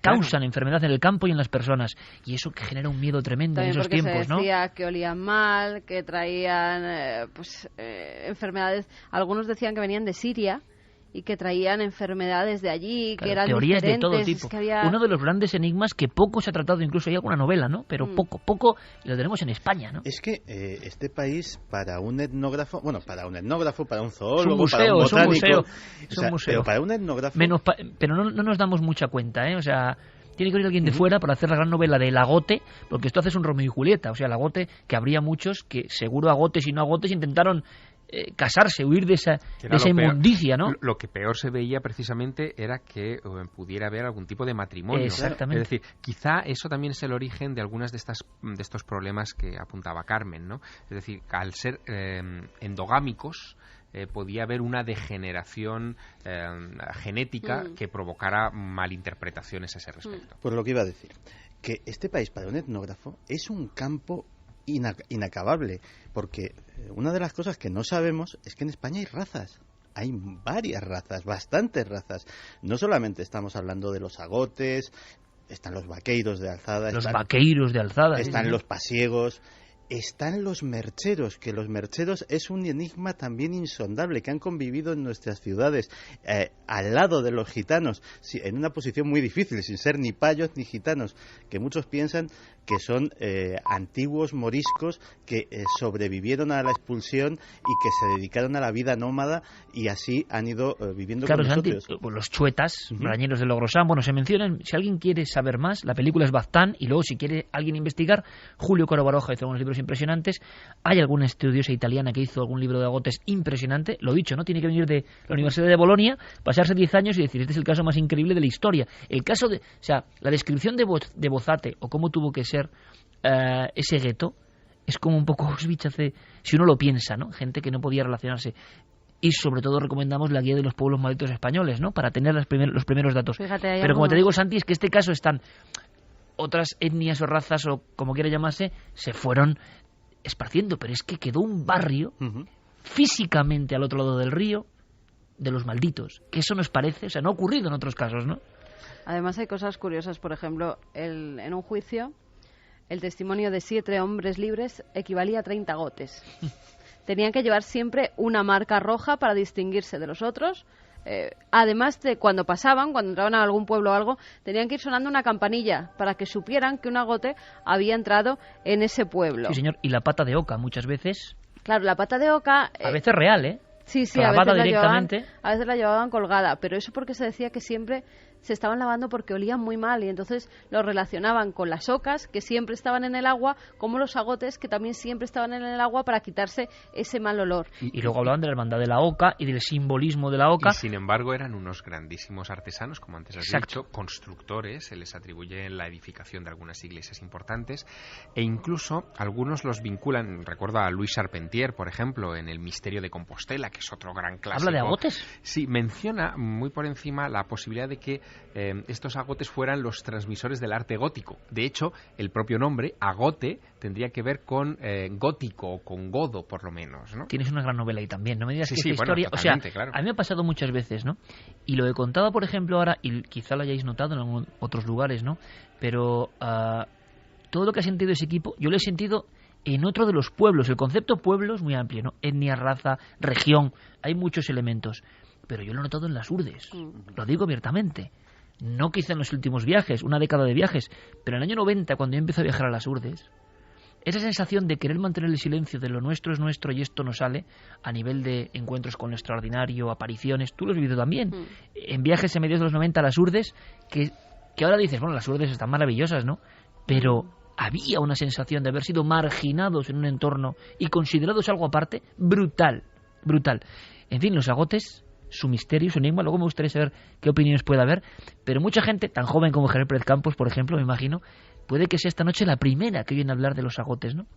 en el campo y en las personas, y eso que genera un miedo tremendo también en esos tiempos, se decía que olían mal, que traían enfermedades. Algunos decían que venían de Siria y que traían enfermedades de allí, que eran teorías diferentes, de todo tipo. que había... Uno de los grandes enigmas que poco se ha tratado, incluso hay alguna novela, ¿no? Pero poco, y lo tenemos en España, ¿no? Es que este país, para un etnógrafo, para un zoólogo, para un botánico... Es un museo. Pero para un etnógrafo... Pero no nos damos mucha cuenta, ¿eh? O sea, tiene que venir alguien de fuera para hacer la gran novela de El Agote, porque esto haces un Romeo y Julieta. O sea, El Agote, que habría muchos que, seguro agotes y no agotes, intentaron casarse, huir de esa inmundicia, ¿no? Lo que peor se veía precisamente era que pudiera haber algún tipo de matrimonio. Exactamente. Es decir, quizá eso también es el origen de algunas de estos problemas que apuntaba Carmen, ¿no? Es decir, al ser endogámicos, podía haber una degeneración genética que provocara malinterpretaciones a ese respecto. Pues lo que iba a decir, que este país para un etnógrafo es un campo inacabable, porque una de las cosas que no sabemos es que en España hay razas. Hay varias razas, bastantes razas. No solamente estamos hablando de los agotes, están los vaqueiros de alzada. Están los pasiegos, están los mercheros, que los mercheros es un enigma también insondable, que han convivido en nuestras ciudades, al lado de los gitanos, en una posición muy difícil, sin ser ni payos ni gitanos, que muchos piensan que son antiguos moriscos que sobrevivieron a la expulsión y que se dedicaron a la vida nómada, y así han ido viviendo con nosotros. Los chuetas, brañeros de Logrosán, se mencionan. Si alguien quiere saber más, la película es Baztán, y luego si quiere alguien investigar, Julio Coro Baroja hizo algunos libros impresionantes. Hay alguna estudiosa italiana que hizo algún libro de agotes impresionante. Lo dicho, ¿no? Tiene que venir de la Universidad de Bolonia, pasarse 10 años y decir, este es el caso más increíble de la historia. El caso de, la descripción de Bozate, o cómo tuvo que ser ese gueto, es como un poco Auschwitz si uno lo piensa, ¿no? Gente que no podía relacionarse. Y sobre todo recomendamos la guía de los pueblos malditos españoles, ¿no? Para tener los primeros datos. Fíjate, pero como te digo, Santi, es que este caso están otras etnias o razas, o como quiera llamarse, se fueron esparciendo, pero es que quedó un barrio físicamente al otro lado del río de los malditos, que eso nos parece, no ha ocurrido en otros casos, ¿no? Además hay cosas curiosas, por ejemplo, en un juicio el testimonio de 7 hombres libres equivalía a 30 agotes. Tenían que llevar siempre una marca roja para distinguirse de los otros. Además de cuando entraban a algún pueblo o algo, tenían que ir sonando una campanilla para que supieran que un agote había entrado en ese pueblo. Sí, señor. Y la pata de oca, muchas veces. Claro, la pata de oca... a veces real, ¿eh? Sí, clavada directamente. A veces la llevaban colgada, pero eso porque se decía que siempre se estaban lavando porque olían muy mal, y entonces lo relacionaban con las ocas, que siempre estaban en el agua, como los agotes, que también siempre estaban en el agua para quitarse ese mal olor. Y luego hablaban de la hermandad de la oca y del simbolismo de la oca. Y sin embargo eran unos grandísimos artesanos, como antes has dicho, constructores, se les atribuye la edificación de algunas iglesias importantes, e incluso algunos los vinculan, recuerdo a Luis Charpentier, por ejemplo, en El misterio de Compostela, que es otro gran clásico. ¿Habla de agotes? Sí, menciona muy por encima la posibilidad de que estos agotes fueran los transmisores del arte gótico. De hecho, el propio nombre, agote, tendría que ver con gótico, o con godo, por lo menos, ¿no? Tienes una gran novela ahí también, no me digas que esta historia... claro. A mí me ha pasado muchas veces, ¿no? Y lo he contado, por ejemplo, ahora, y quizá lo hayáis notado en otros lugares, ¿no? Pero todo lo que ha sentido ese equipo, yo lo he sentido en otro de los pueblos. El concepto pueblo es muy amplio, ¿no? Etnia, raza, región, hay muchos elementos. Pero yo lo he notado en las Urdes, lo digo abiertamente. No quizá en los últimos viajes, una década de viajes, pero en el año 90, cuando yo empecé a viajar a las Urdes, esa sensación de querer mantener el silencio de lo nuestro es nuestro y esto no sale, a nivel de encuentros con lo extraordinario, apariciones, tú lo has vivido también, en viajes en mediados de los 90 a las Urdes, que ahora dices, bueno, las Urdes están maravillosas, ¿no? Pero había una sensación de haber sido marginados en un entorno y considerados algo aparte, brutal. En fin, los agotes, su misterio, su enigma, luego me gustaría saber qué opiniones puede haber, pero mucha gente, tan joven como Javier Pérez Campos, por ejemplo, me imagino, puede que sea esta noche la primera que oyen hablar de los agotes, ¿no?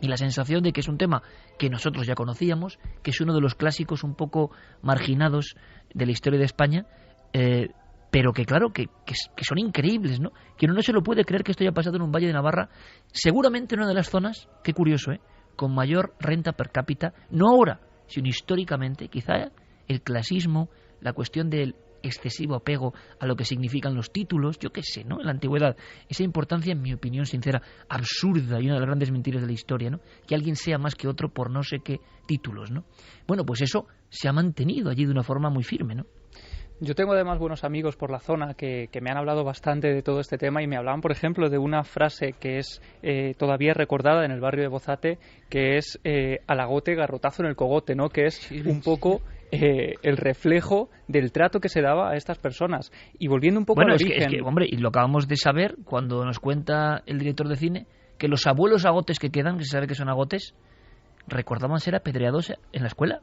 Y la sensación de que es un tema que nosotros ya conocíamos, que es uno de los clásicos un poco marginados de la historia de España, pero que claro, que son increíbles, ¿no? Que uno no se lo puede creer que esto haya pasado en un valle de Navarra, seguramente en una de las zonas, qué curioso, con mayor renta per cápita, no ahora, sino históricamente, quizá el clasismo, la cuestión del excesivo apego a lo que significan los títulos, yo qué sé, ¿no? En la antigüedad, esa importancia, en mi opinión sincera, absurda y una de las grandes mentiras de la historia, ¿no? Que alguien sea más que otro por no sé qué títulos, ¿no? Bueno, pues eso se ha mantenido allí de una forma muy firme, ¿no? Yo tengo además buenos amigos por la zona que me han hablado bastante de todo este tema y me hablaban, por ejemplo, de una frase que es todavía recordada en el barrio de Bozate, que es alagote, garrotazo en el cogote, ¿no? Que es un poco el reflejo del trato que se daba a estas personas. Y volviendo un poco al origen... Es que, hombre, y lo acabamos de saber cuando nos cuenta el director de cine, que los abuelos agotes que quedan, que se sabe que son agotes, recordaban ser apedreados en la escuela.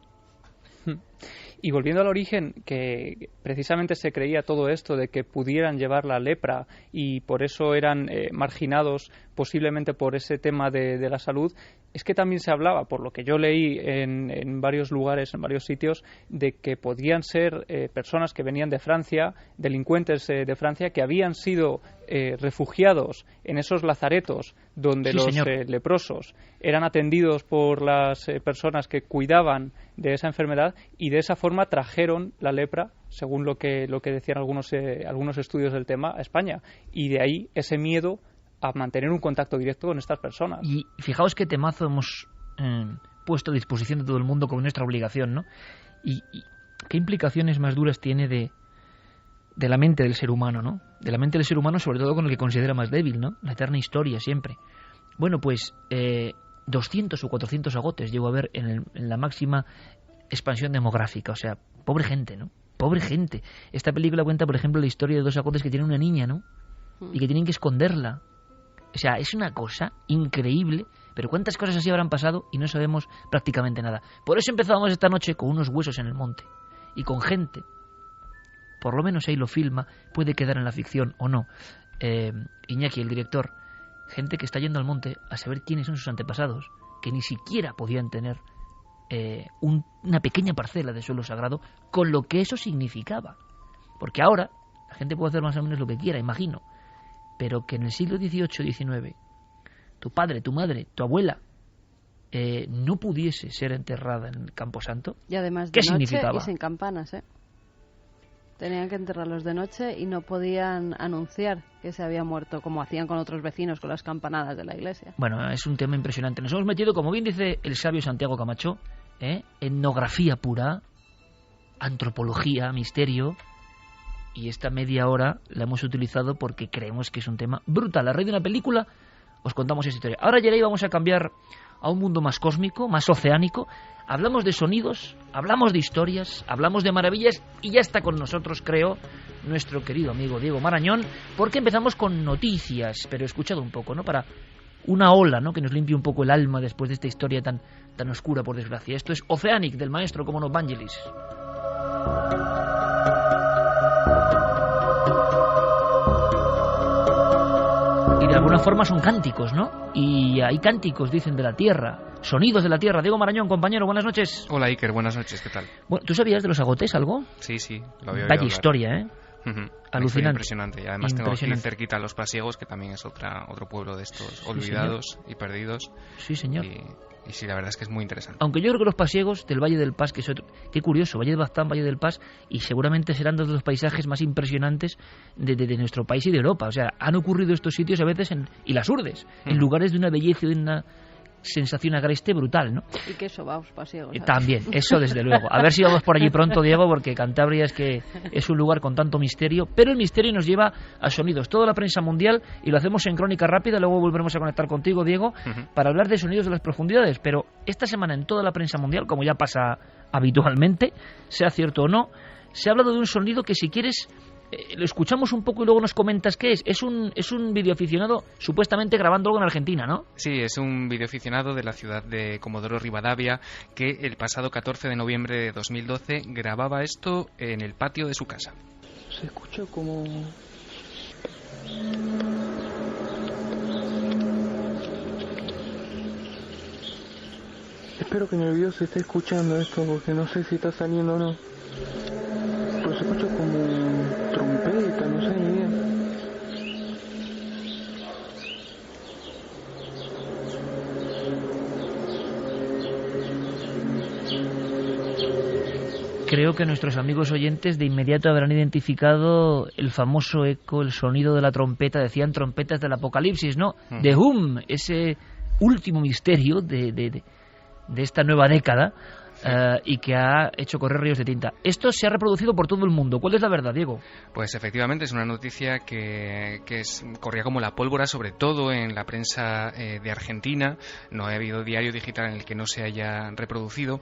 Y volviendo al origen, que precisamente se creía todo esto de que pudieran llevar la lepra y por eso eran marginados posiblemente por ese tema de la salud, es que también se hablaba, por lo que yo leí en varios lugares, en varios sitios, de que podían ser personas que venían de Francia, delincuentes de Francia, que habían sido refugiados en esos lazaretos donde los leprosos eran atendidos por las personas que cuidaban de esa enfermedad y de esa forma trajeron la lepra, según lo que decían algunos estudios del tema, a España. Y de ahí ese miedo a mantener un contacto directo con estas personas. Y fijaos qué temazo hemos puesto a disposición de todo el mundo como nuestra obligación, ¿no? Y qué implicaciones más duras tiene de la mente del ser humano, ¿no? De la mente del ser humano, sobre todo con el que considera más débil, ¿no? La eterna historia siempre. Bueno, pues 200 o 400 agotes llego a ver en la máxima expansión demográfica. O sea, pobre gente, ¿no? Pobre gente. Esta película cuenta, por ejemplo, la historia de dos agotes que tienen una niña, ¿no? Y que tienen que esconderla. O sea, es una cosa increíble, pero cuántas cosas así habrán pasado y no sabemos prácticamente nada. Por eso empezábamos esta noche con unos huesos en el monte y con gente, por lo menos ahí lo filma, puede quedar en la ficción o no. Iñaki, el director, gente que está yendo al monte a saber quiénes son sus antepasados, que ni siquiera podían tener una pequeña parcela de suelo sagrado, con lo que eso significaba. Porque ahora la gente puede hacer más o menos lo que quiera, imagino, pero que en el siglo XVIII, XIX, tu padre, tu madre, tu abuela, no pudiese ser enterrada en el Camposanto. Y además ¿qué de noche significaba? Y sin campanas, Tenían que enterrarlos de noche y no podían anunciar que se había muerto, como hacían con otros vecinos con las campanadas de la iglesia. Bueno, es un tema impresionante. Nos hemos metido, como bien dice el sabio Santiago Camacho, etnografía pura, antropología, misterio, y esta media hora la hemos utilizado porque creemos que es un tema brutal. A raíz de una película os contamos esa historia. Ahora, Yerey, vamos a cambiar a un mundo más cósmico, más oceánico. Hablamos de sonidos, hablamos de historias, hablamos de maravillas y ya está con nosotros, creo, nuestro querido amigo Diego Marañón, porque empezamos con noticias, pero escuchado un poco, ¿no? Para una ola, ¿no? Que nos limpie un poco el alma después de esta historia tan oscura, por desgracia. Esto es Oceanic, del maestro, como no, Vangelis. Y de alguna forma son cánticos, ¿no? Y hay cánticos, dicen, de la tierra, sonidos de la tierra. Diego Marañón, compañero, buenas noches. Hola, Iker, buenas noches, ¿qué tal? Bueno, ¿tú sabías de los agotes algo? Sí, lo había oído. Vaya historia, ¿eh? Alucinante. Impresionante. Y además tengo aquí cerquita a Los Pasiegos, que también es otro pueblo de estos olvidados y perdidos. Sí, señor. Y sí, la verdad es que es muy interesante. Aunque yo creo que los pasiegos del Valle del Pas, que es otro... Qué curioso, Valle de Baztán, Valle del Pas, y seguramente serán dos de los paisajes más impresionantes de nuestro país y de Europa. O sea, han ocurrido estos sitios a veces y las Urdes, en lugares de una belleza y de una sensación agreste brutal, ¿no? Y que eso vamos pasiegos. También, eso desde luego. A ver si vamos por allí pronto, Diego, porque Cantabria es un lugar con tanto misterio, pero el misterio nos lleva a sonidos. Toda la prensa mundial, y lo hacemos en crónica rápida, luego volveremos a conectar contigo, Diego, para hablar de sonidos de las profundidades, pero esta semana en toda la prensa mundial, como ya pasa habitualmente, sea cierto o no, se ha hablado de un sonido que, si quieres, lo escuchamos un poco y luego nos comentas qué es. Es un videoaficionado supuestamente grabando algo en Argentina, ¿no? Sí, es un videoaficionado de la ciudad de Comodoro Rivadavia que el pasado 14 de noviembre de 2012 grababa esto en el patio de su casa. Se escucha como... Espero que en el video se esté escuchando esto, porque no sé si está saliendo o no. Pero se escucha como trompeta, no sé ni idea. Creo que nuestros amigos oyentes de inmediato habrán identificado el famoso eco, el sonido de la trompeta. Decían trompetas del apocalipsis, ¿no? De Hum, ese último misterio de esta nueva década. Y que ha hecho correr ríos de tinta. Esto se ha reproducido por todo el mundo. ¿Cuál es la verdad, Diego? Pues efectivamente es una noticia que corría como la pólvora, sobre todo en la prensa de Argentina. No ha habido diario digital en el que no se haya reproducido.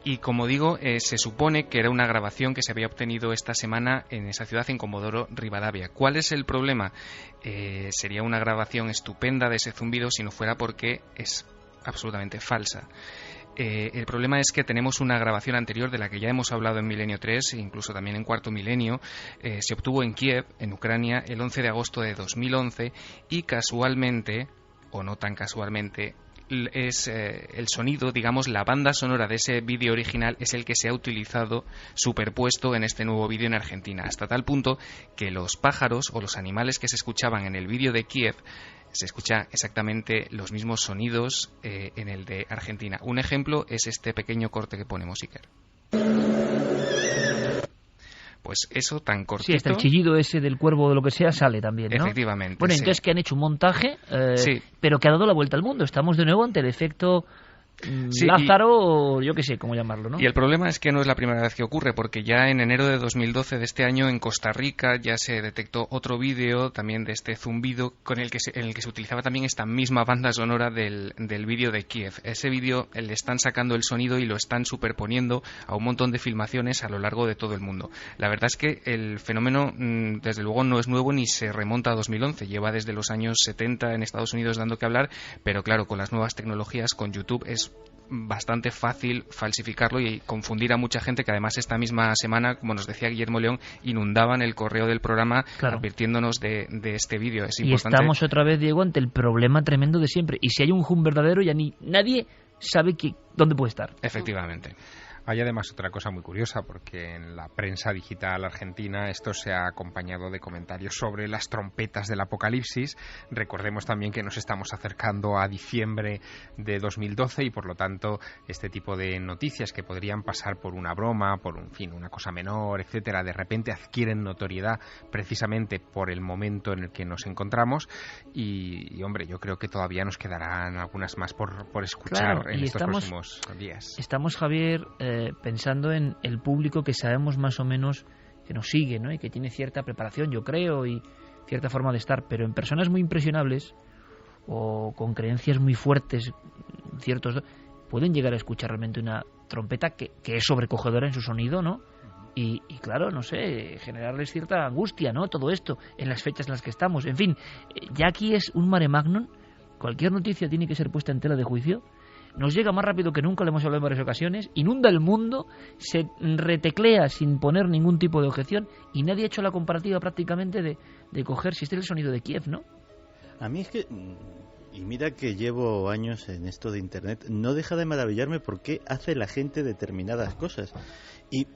Y como digo, se supone que era una grabación que se había obtenido esta semana en esa ciudad, en Comodoro Rivadavia. ¿Cuál es el problema? Sería una grabación estupenda de ese zumbido si no fuera porque es absolutamente falsa. El problema es que tenemos una grabación anterior de la que ya hemos hablado en Milenio 3, incluso también en Cuarto Milenio. Se obtuvo en Kiev, en Ucrania, el 11 de agosto de 2011 y casualmente, o no tan casualmente, es el sonido, digamos, la banda sonora de ese vídeo original es el que se ha utilizado superpuesto en este nuevo vídeo en Argentina, hasta tal punto que los pájaros o los animales que se escuchaban en el vídeo de Kiev se escucha exactamente los mismos sonidos en el de Argentina. Un ejemplo es este pequeño corte que ponemos, Iker. Pues eso tan cortito... Sí, hasta el chillido ese del cuervo o de lo que sea sale también, ¿no? Efectivamente. Bueno, sí. Entonces que han hecho un montaje, sí, pero que ha dado la vuelta al mundo. Estamos de nuevo ante el efecto... Sí, Lázaro, o yo qué sé cómo llamarlo, ¿no? Y el problema es que no es la primera vez que ocurre, porque ya en enero de 2012 de este año en Costa Rica ya se detectó otro vídeo también de este zumbido en el que se utilizaba también esta misma banda sonora del vídeo de Kiev. Ese vídeo le están sacando el sonido y lo están superponiendo a un montón de filmaciones a lo largo de todo el mundo. La verdad es que el fenómeno desde luego no es nuevo ni se remonta a 2011, lleva desde los años 70 en Estados Unidos dando que hablar, pero claro, con las nuevas tecnologías, con YouTube es bastante fácil falsificarlo y confundir a mucha gente que además esta misma semana, como nos decía Guillermo León, inundaban el correo del programa advirtiéndonos de este vídeo. Es importante. Y estamos otra vez, Diego, ante el problema tremendo de siempre. Y si hay un Hum verdadero, ya nadie sabe dónde puede estar. Efectivamente. Hay además otra cosa muy curiosa, porque en la prensa digital argentina esto se ha acompañado de comentarios sobre las trompetas del apocalipsis. Recordemos también que nos estamos acercando a diciembre de 2012 y por lo tanto este tipo de noticias que podrían pasar por una broma, por una cosa menor, etcétera, de repente adquieren notoriedad precisamente por el momento en el que nos encontramos y hombre, yo creo que todavía nos quedarán algunas más por escuchar en estos próximos días. Estamos, Javier, pensando en el público que sabemos más o menos que nos sigue, ¿no? Y que tiene cierta preparación, yo creo, y cierta forma de estar, pero en personas muy impresionables o con creencias muy fuertes, pueden llegar a escuchar realmente una trompeta que es sobrecogedora en su sonido, ¿no? Y claro, no sé, generarles cierta angustia, ¿no? Todo esto, en las fechas en las que estamos. En fin, ya aquí es un mare magnum. Cualquier noticia tiene que ser puesta en tela de juicio. Nos llega más rápido que nunca, lo hemos hablado en varias ocasiones, inunda el mundo, se reteclea sin poner ningún tipo de objeción y nadie ha hecho la comparativa prácticamente de coger si este es el sonido de Kiev, ¿no? A mí es que, y mira que llevo años en esto de Internet, no deja de maravillarme por qué hace la gente determinadas cosas. Y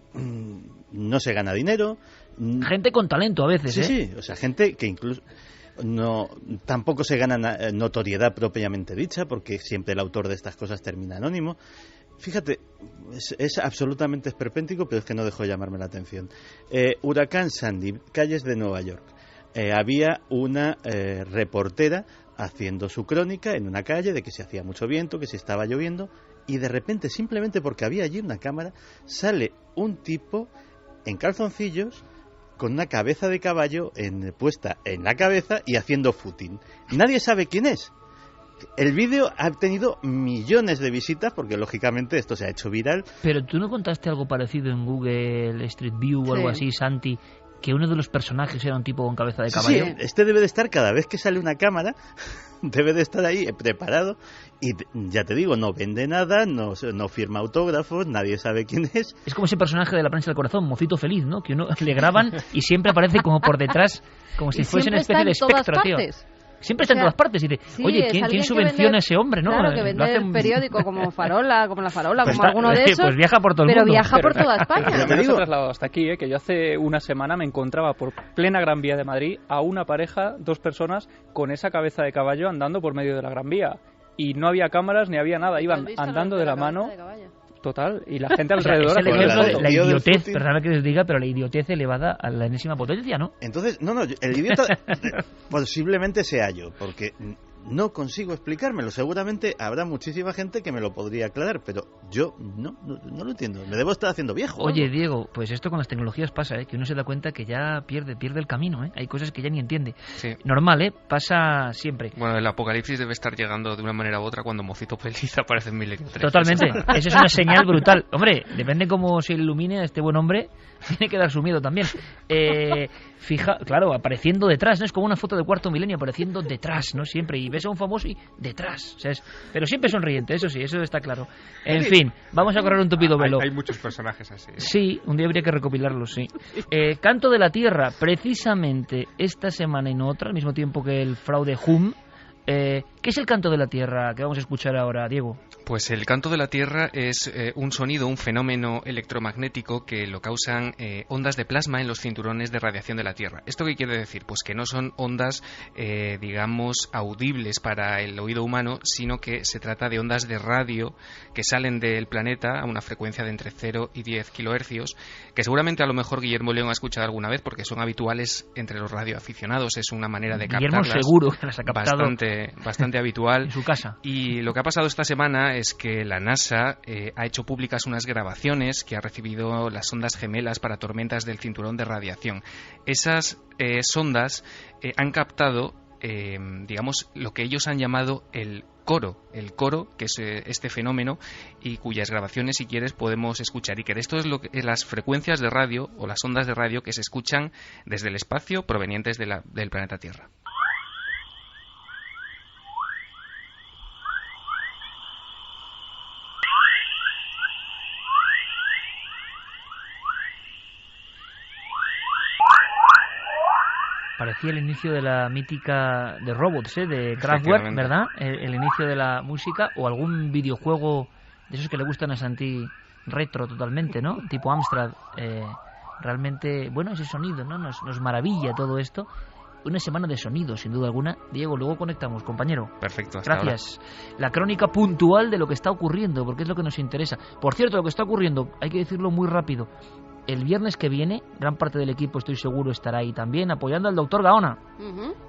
no se gana dinero. Gente con talento a veces, Sí, o sea, gente que incluso... tampoco se gana notoriedad propiamente dicha, porque siempre el autor de estas cosas termina anónimo. Fíjate, es absolutamente esperpéntico, pero es que no dejó de llamarme la atención. Huracán Sandy, calles de Nueva York. Había una reportera haciendo su crónica en una calle de que se hacía mucho viento, que se estaba lloviendo, y de repente, simplemente porque había allí una cámara, sale un tipo en calzoncillos con una cabeza de caballo puesta en la cabeza y haciendo footing. Nadie sabe quién es. El vídeo ha tenido millones de visitas porque lógicamente esto se ha hecho viral. Pero tú no contaste algo parecido en Google Street View o algo así, Santi, que uno de los personajes era un tipo con cabeza de caballo. Sí, este debe de estar cada vez que sale una cámara, debe de estar ahí preparado y ya te digo, no vende nada, no firma autógrafos, nadie sabe quién es. Es como ese personaje de La prensa del corazón, Mocito Feliz, ¿no? Que uno le graban y siempre aparece como por detrás, como si fuese una especie de espectro, tío. Siempre está en todas partes y dice, oye, ¿quién subvenciona a ese hombre? ¿No? Claro, que vende el periódico como Farola, como La Farola, pues como alguno de esos. Pues viaja por todo el mundo. Pero viaja por toda España. Pero me he trasladado hasta aquí, que yo hace una semana me encontraba por plena Gran Vía de Madrid a una pareja, 2 personas, con esa cabeza de caballo andando por medio de la Gran Vía. Y no había cámaras ni había nada, iban andando de la mano. Total, y la gente alrededor... la idiotez, perdóname que les diga, pero la idiotez elevada a la enésima potencia, ¿no? Entonces, no, el idiota posiblemente sea yo, porque no consigo explicármelo. Seguramente habrá muchísima gente que me lo podría aclarar, pero yo no lo entiendo. Me debo estar haciendo viejo. Oye, Diego, pues esto con las tecnologías pasa, que uno se da cuenta que ya pierde el camino, Hay cosas que ya ni entiende. Sí. Normal, pasa siempre. Bueno, el apocalipsis debe estar llegando de una manera u otra cuando Mocito Feliz aparece en Milenio 3. Totalmente, eso es una señal brutal. Hombre, depende cómo se ilumine a este buen hombre, tiene que dar su miedo también. Claro, apareciendo detrás, ¿no? Es como una foto de Cuarto Milenio apareciendo detrás, ¿no? Siempre, y ves a un famoso y detrás, o sea, pero siempre sonriente, eso sí, eso está claro. En fin, vamos a correr un tupido velo. Hay muchos personajes así. Sí, un día habría que recopilarlos, sí. Canto de la Tierra, precisamente esta semana y no otra, al mismo tiempo que el fraude Hum. ¿Qué es el canto de la Tierra que vamos a escuchar ahora, Diego? Pues el canto de la Tierra es un sonido, un fenómeno electromagnético que lo causan ondas de plasma en los cinturones de radiación de la Tierra. ¿Esto qué quiere decir? Pues que no son ondas, digamos, audibles para el oído humano, sino que se trata de ondas de radio que salen del planeta a una frecuencia de entre 0 y 10 kilohercios, que seguramente a lo mejor Guillermo León ha escuchado alguna vez porque son habituales entre los radioaficionados. Es una manera de captarlas. Guillermo seguro que las ha captado bastante habitual en su casa. Y lo que ha pasado esta semana es que la NASA ha hecho públicas unas grabaciones que ha recibido las sondas gemelas para tormentas del cinturón de radiación. Esas sondas han captado, digamos, lo que ellos han llamado el coro, que es este fenómeno y cuyas grabaciones, si quieres, podemos escuchar. Y que esto es las frecuencias de radio o las ondas de radio que se escuchan desde el espacio provenientes del planeta Tierra. Parecía el inicio de la mítica de Robots, de Kraftwerk, ¿verdad? El inicio de la música, o algún videojuego de esos que le gustan a Santi, retro totalmente, ¿no? Tipo Amstrad. Realmente, bueno, ese sonido, ¿no? Nos maravilla todo esto. Una semana de sonido, sin duda alguna. Diego, luego conectamos, compañero. Perfecto, hasta gracias. Ahora. La crónica puntual de lo que está ocurriendo, porque es lo que nos interesa. Por cierto, lo que está ocurriendo, hay que decirlo muy rápido. El viernes que viene, gran parte del equipo, estoy seguro, estará ahí también, apoyando al doctor Gaona.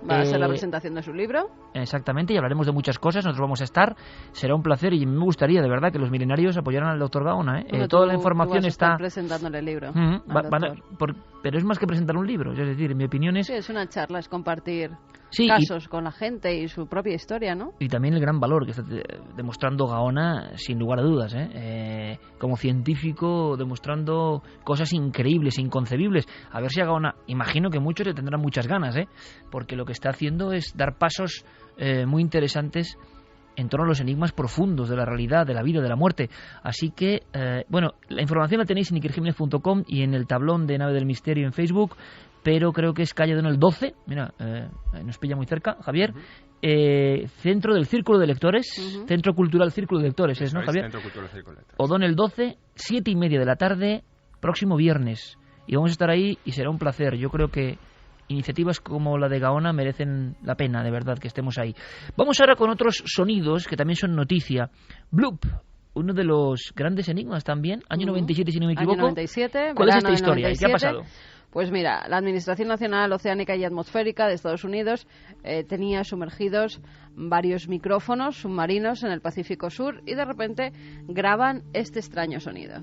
Va a ser la presentación de su libro. Exactamente, y hablaremos de muchas cosas, nosotros vamos a estar. Será un placer y me gustaría, de verdad, que los milenarios apoyaran al doctor Gaona. Bueno, toda la información está presentándole el libro. Pero es más que presentar un libro, es decir, en mi opinión es... Sí, es una charla, es compartir casos con la gente y su propia historia, ¿no? Y también el gran valor que está demostrando Gaona, sin lugar a dudas, como científico, demostrando cosas increíbles, inconcebibles. A ver si a Gaona, imagino que muchos le tendrán muchas ganas, porque lo que está haciendo es dar pasos muy interesantes en torno a los enigmas profundos de la realidad, de la vida, de la muerte. Así que, la información la tenéis en ikerjimenez.com y en el tablón de Nave del Misterio en Facebook, pero creo que es calle Donel 12, mira, nos pilla muy cerca, Javier, Centro del Círculo de Lectores, Centro Cultural Círculo de Lectores, ¿no, Javier? Centro Cultural Círculo de Lectores. O'Donnell 12, 7:30 de la tarde, próximo viernes. Y vamos a estar ahí y será un placer. Yo creo que iniciativas como la de Gaona merecen la pena, de verdad, que estemos ahí. Vamos ahora con otros sonidos que también son noticia. Bloop, uno de los grandes enigmas también, año 97 si no me equivoco. Año 97, ¿Cuál es esta verano historia? 97. ¿Qué ha pasado? Pues mira, la Administración Nacional Oceánica y Atmosférica de Estados Unidos tenía sumergidos varios micrófonos submarinos en el Pacífico Sur y de repente graban este extraño sonido.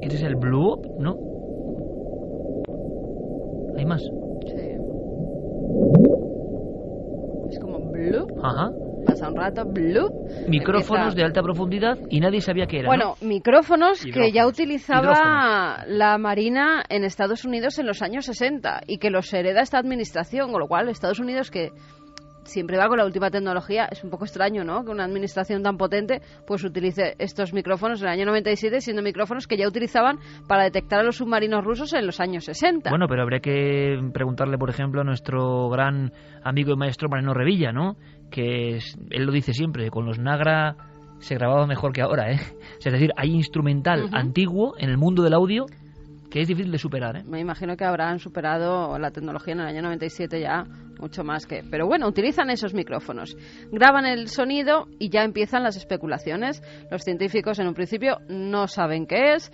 ¿Eres el Blue? ¿No? ¿Hay más? Sí. Es como Blue. Ajá. Pasa un rato, Blue. Micrófonos de alta profundidad y nadie sabía qué era. Bueno, ¿no? Micrófonos que ya utilizaba la Marina en Estados Unidos en los años 60 y que los hereda esta administración, con lo cual Estados Unidos, que siempre va con la última tecnología, es un poco extraño, ¿no?, que una administración tan potente pues utilice estos micrófonos en el año 97, siendo micrófonos que ya utilizaban para detectar a los submarinos rusos en los años 60. Bueno, pero habría que preguntarle, por ejemplo, a nuestro gran amigo y maestro Mariano Revilla, ¿no?, que él lo dice siempre, con los Nagra se grababa mejor que ahora, ¿eh? O sea, es decir, hay instrumental antiguo en el mundo del audio que es difícil de superar, ¿eh? Me imagino que habrán superado la tecnología en el año 97 ya mucho más que... Pero bueno, utilizan esos micrófonos, graban el sonido y ya empiezan las especulaciones. Los científicos en un principio no saben qué es,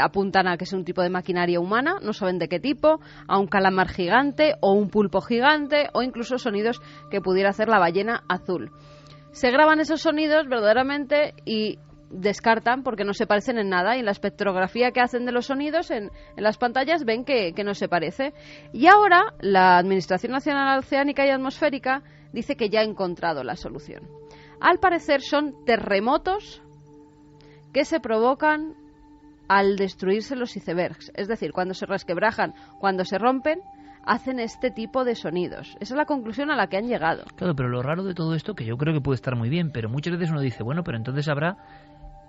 apuntan a que es un tipo de maquinaria humana, no saben de qué tipo, a un calamar gigante o un pulpo gigante o incluso sonidos que pudiera hacer la ballena azul. Se graban esos sonidos verdaderamente y descartan porque no se parecen en nada, y en la espectrografía que hacen de los sonidos en las pantallas ven que no se parece. Y ahora la Administración Nacional Oceánica y Atmosférica dice que ya ha encontrado la solución. Al parecer son terremotos que se provocan al destruirse los icebergs, es decir, cuando se resquebrajan, cuando se rompen, hacen este tipo de sonidos. Esa es la conclusión a la que han llegado. Claro, pero lo raro de todo esto, que yo creo que puede estar muy bien, pero muchas veces uno dice, bueno, pero entonces habrá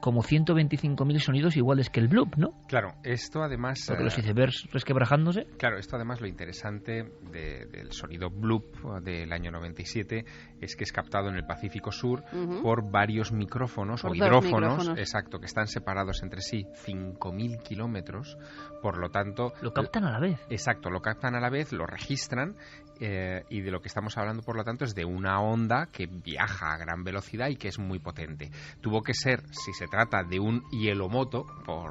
como 125.000 sonidos iguales que el bloop, ¿no? Claro, esto además... Porque los icebergs resquebrajándose... Claro, esto además lo interesante del sonido bloop del año 97 es que es captado en el Pacífico Sur por varios micrófonos o hidrófonos, exacto, que están separados entre sí 5.000 kilómetros, por lo tanto... Lo captan a la vez. Exacto, lo captan a la vez, lo registran, y de lo que estamos hablando, por lo tanto, es de una onda que viaja a gran velocidad y que es muy potente. Tuvo que ser, si se trata de un hielomoto, por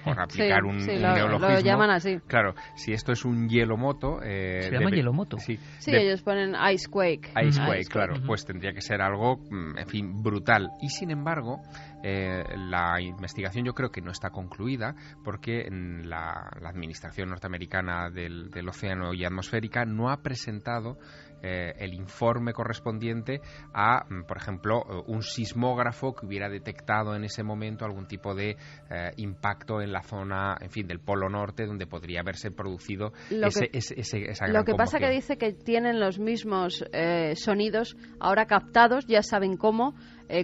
aplicar un neologismo. Lo llaman así. Claro, si esto es un hielomoto... se llama hielomoto. Sí, ellos ponen icequake. Icequake, claro, pues tendría que ser algo, en fin, brutal. Y sin embargo, la investigación yo creo que no está concluida, porque la Administración Norteamericana del Océano y Atmosférica no ha presentado el informe correspondiente a, por ejemplo, un sismógrafo que hubiera detectado en ese momento algún tipo de impacto en la zona, en fin, del Polo Norte, donde podría haberse producido esa gran Lo que pasa conmoción. que dice que tienen los mismos sonidos ahora captados, ya saben cómo,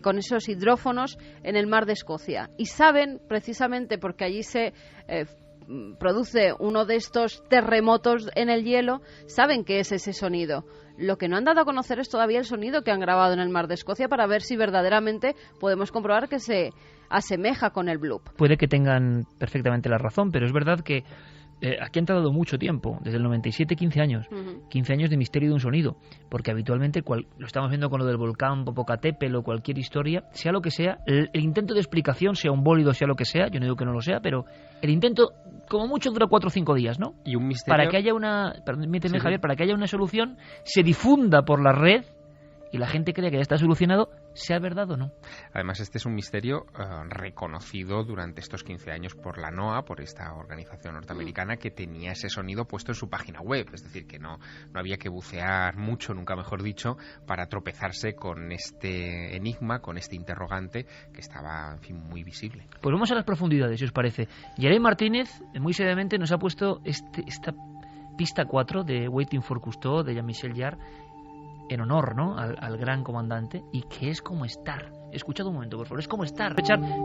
con esos hidrófonos en el mar de Escocia. Y saben, precisamente porque allí se produce uno de estos terremotos en el hielo, saben que es ese sonido. Lo que no han dado a conocer es todavía el sonido que han grabado en el mar de Escocia, para ver si verdaderamente podemos comprobar que se asemeja con el bloop. Puede que tengan perfectamente la razón, pero es verdad que aquí han tardado mucho tiempo, desde el 97, 15 años. 15 años de misterio de un sonido, porque habitualmente, lo estamos viendo con lo del volcán Popocatépetl o cualquier historia, sea lo que sea, el intento de explicación, sea un bólido, sea lo que sea, yo no digo que no lo sea, pero el intento, como mucho, dura 4 o 5 días, ¿no? Y un misterio... Para que haya permíteme, Javier, para que haya una solución, se difunda por la red y la gente crea que ya está solucionado, sea verdad o no. Además, este es un misterio reconocido durante estos 15 años por la NOAA, por esta organización norteamericana, que tenía ese sonido puesto en su página web. Es decir, que no había que bucear mucho, nunca mejor dicho, para tropezarse con este enigma, con este interrogante que estaba, en fin, muy visible. Pues vamos a las profundidades, si os parece. Jeremy Martínez, muy seriamente, nos ha puesto esta pista 4 de Waiting for Cousteau, de Jean-Michel Jarre, en honor, ¿no?, al gran comandante, y que es como estar. Escuchad un momento, por favor, es como estar.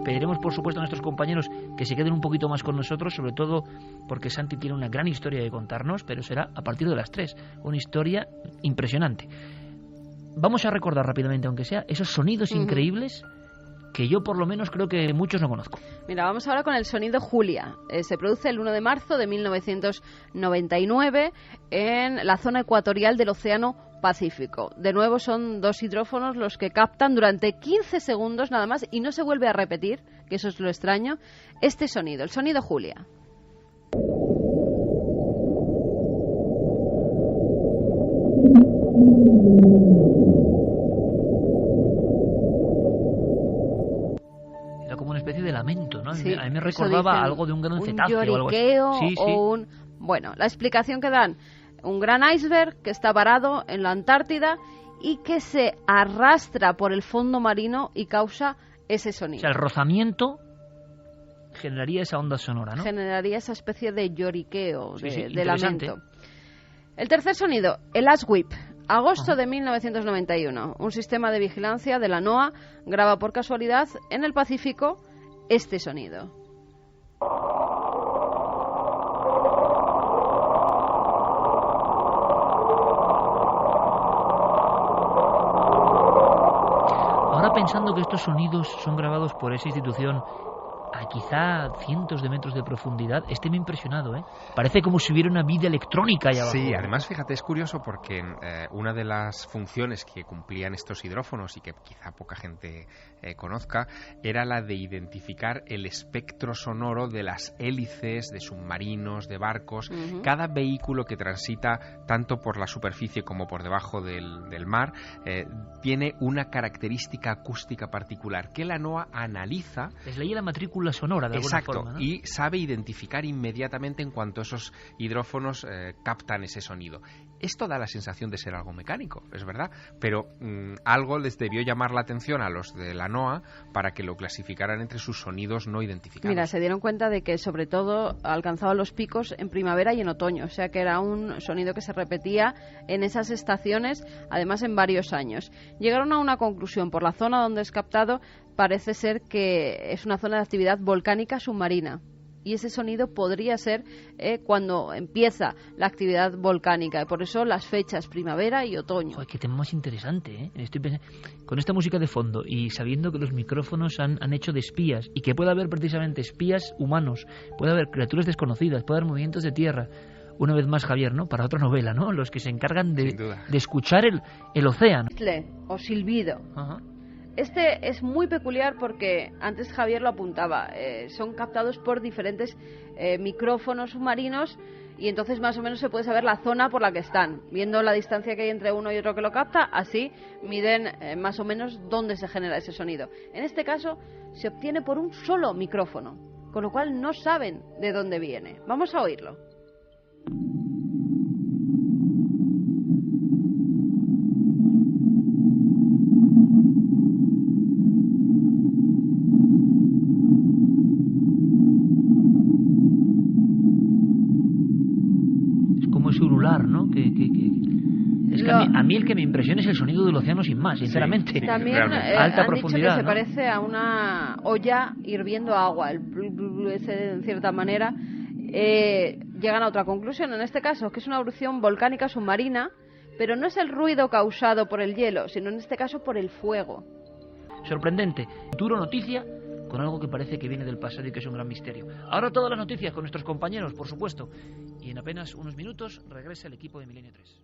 Pediremos, por supuesto, a nuestros compañeros que se queden un poquito más con nosotros, sobre todo porque Santi tiene una gran historia que contarnos, pero será a partir de las 3. Una historia impresionante. Vamos a recordar rápidamente, aunque sea, esos sonidos increíbles que yo por lo menos creo que muchos no conozco. Mira, vamos ahora con el sonido Julia. Se produce el 1 de marzo de 1999 en la zona ecuatorial del océano Pacífico. De nuevo son 2 hidrófonos los que captan durante 15 segundos nada más y no se vuelve a repetir, que eso es lo extraño, este sonido, el sonido Julia. Era como una especie de lamento, ¿no? Sí, a mí me recordaba dicen, algo de un gran un cetáceo o algo así. lloriqueo Sí, sí. o un... Bueno, la explicación que dan, un gran iceberg que está varado en la Antártida y que se arrastra por el fondo marino y causa ese O sonido. sea, el rozamiento generaría esa onda sonora, ¿no? Generaría esa especie de lloriqueo, Sí, sí, de interesante. lamento. El tercer sonido, el ASWIP. Agosto de 1991. Un sistema de vigilancia de la NOAA graba por casualidad en el Pacífico este sonido. Ahora pensando que estos sonidos son grabados por esa institución a quizá cientos de metros de profundidad, me ha impresionado, ¿eh? Parece como si hubiera una vida electrónica allá abajo. Sí, además, fíjate, es curioso porque una de las funciones que cumplían estos hidrófonos y que quizá poca gente conozca era la de identificar el espectro sonoro de las hélices de submarinos, de barcos. Ujú. Cada vehículo que transita tanto por la superficie como por debajo del mar tiene una característica acústica particular que la NOAA analiza. Les leía la matrícula sonora de alguna Exacto, forma, ¿no? y sabe identificar inmediatamente en cuanto esos hidrófonos captan ese sonido. Esto da la sensación de ser algo mecánico, es verdad, pero algo les debió llamar la atención a los de la NOAA para que lo clasificaran entre sus sonidos no identificados. Mira, se dieron cuenta de que sobre todo alcanzaba los picos en primavera y en otoño, o sea que era un sonido que se repetía en esas estaciones, además en varios años. Llegaron a una conclusión, por la zona donde es captado parece ser que es una zona de actividad volcánica submarina. Y ese sonido podría ser cuando empieza la actividad volcánica. Y por eso las fechas primavera y otoño. Joder, qué tema más interesante, ¿eh? Estoy pensando, con esta música de fondo y sabiendo que los micrófonos han hecho de espías y que puede haber precisamente espías humanos, puede haber criaturas desconocidas, puede haber movimientos de tierra. Una vez más, Javier, ¿no? Para otra novela, ¿no? Los que se encargan de escuchar el océano. O silbido. Ajá. Este es muy peculiar porque antes Javier lo apuntaba, son captados por diferentes micrófonos submarinos y entonces más o menos se puede saber la zona por la que están. Viendo la distancia que hay entre uno y otro que lo capta, así miden más o menos dónde se genera ese sonido. En este caso se obtiene por un solo micrófono, con lo cual no saben de dónde viene. Vamos a oírlo. ¿No? Es que a mí el que me impresiona es el sonido del océano sin más, sinceramente. Sí, también alta han profundidad, dicho que se ¿no? parece a una olla hirviendo agua, el blu, blu, blu ese, en cierta manera. Llegan a otra conclusión, en este caso, que es una erupción volcánica submarina, pero no es el ruido causado por el hielo, sino en este caso por el fuego. Sorprendente. Futuro noticia con algo que parece que viene del pasado y que es un gran misterio. Ahora todas las noticias con nuestros compañeros, por supuesto. Y en apenas unos minutos regresa el equipo de Milenio 3.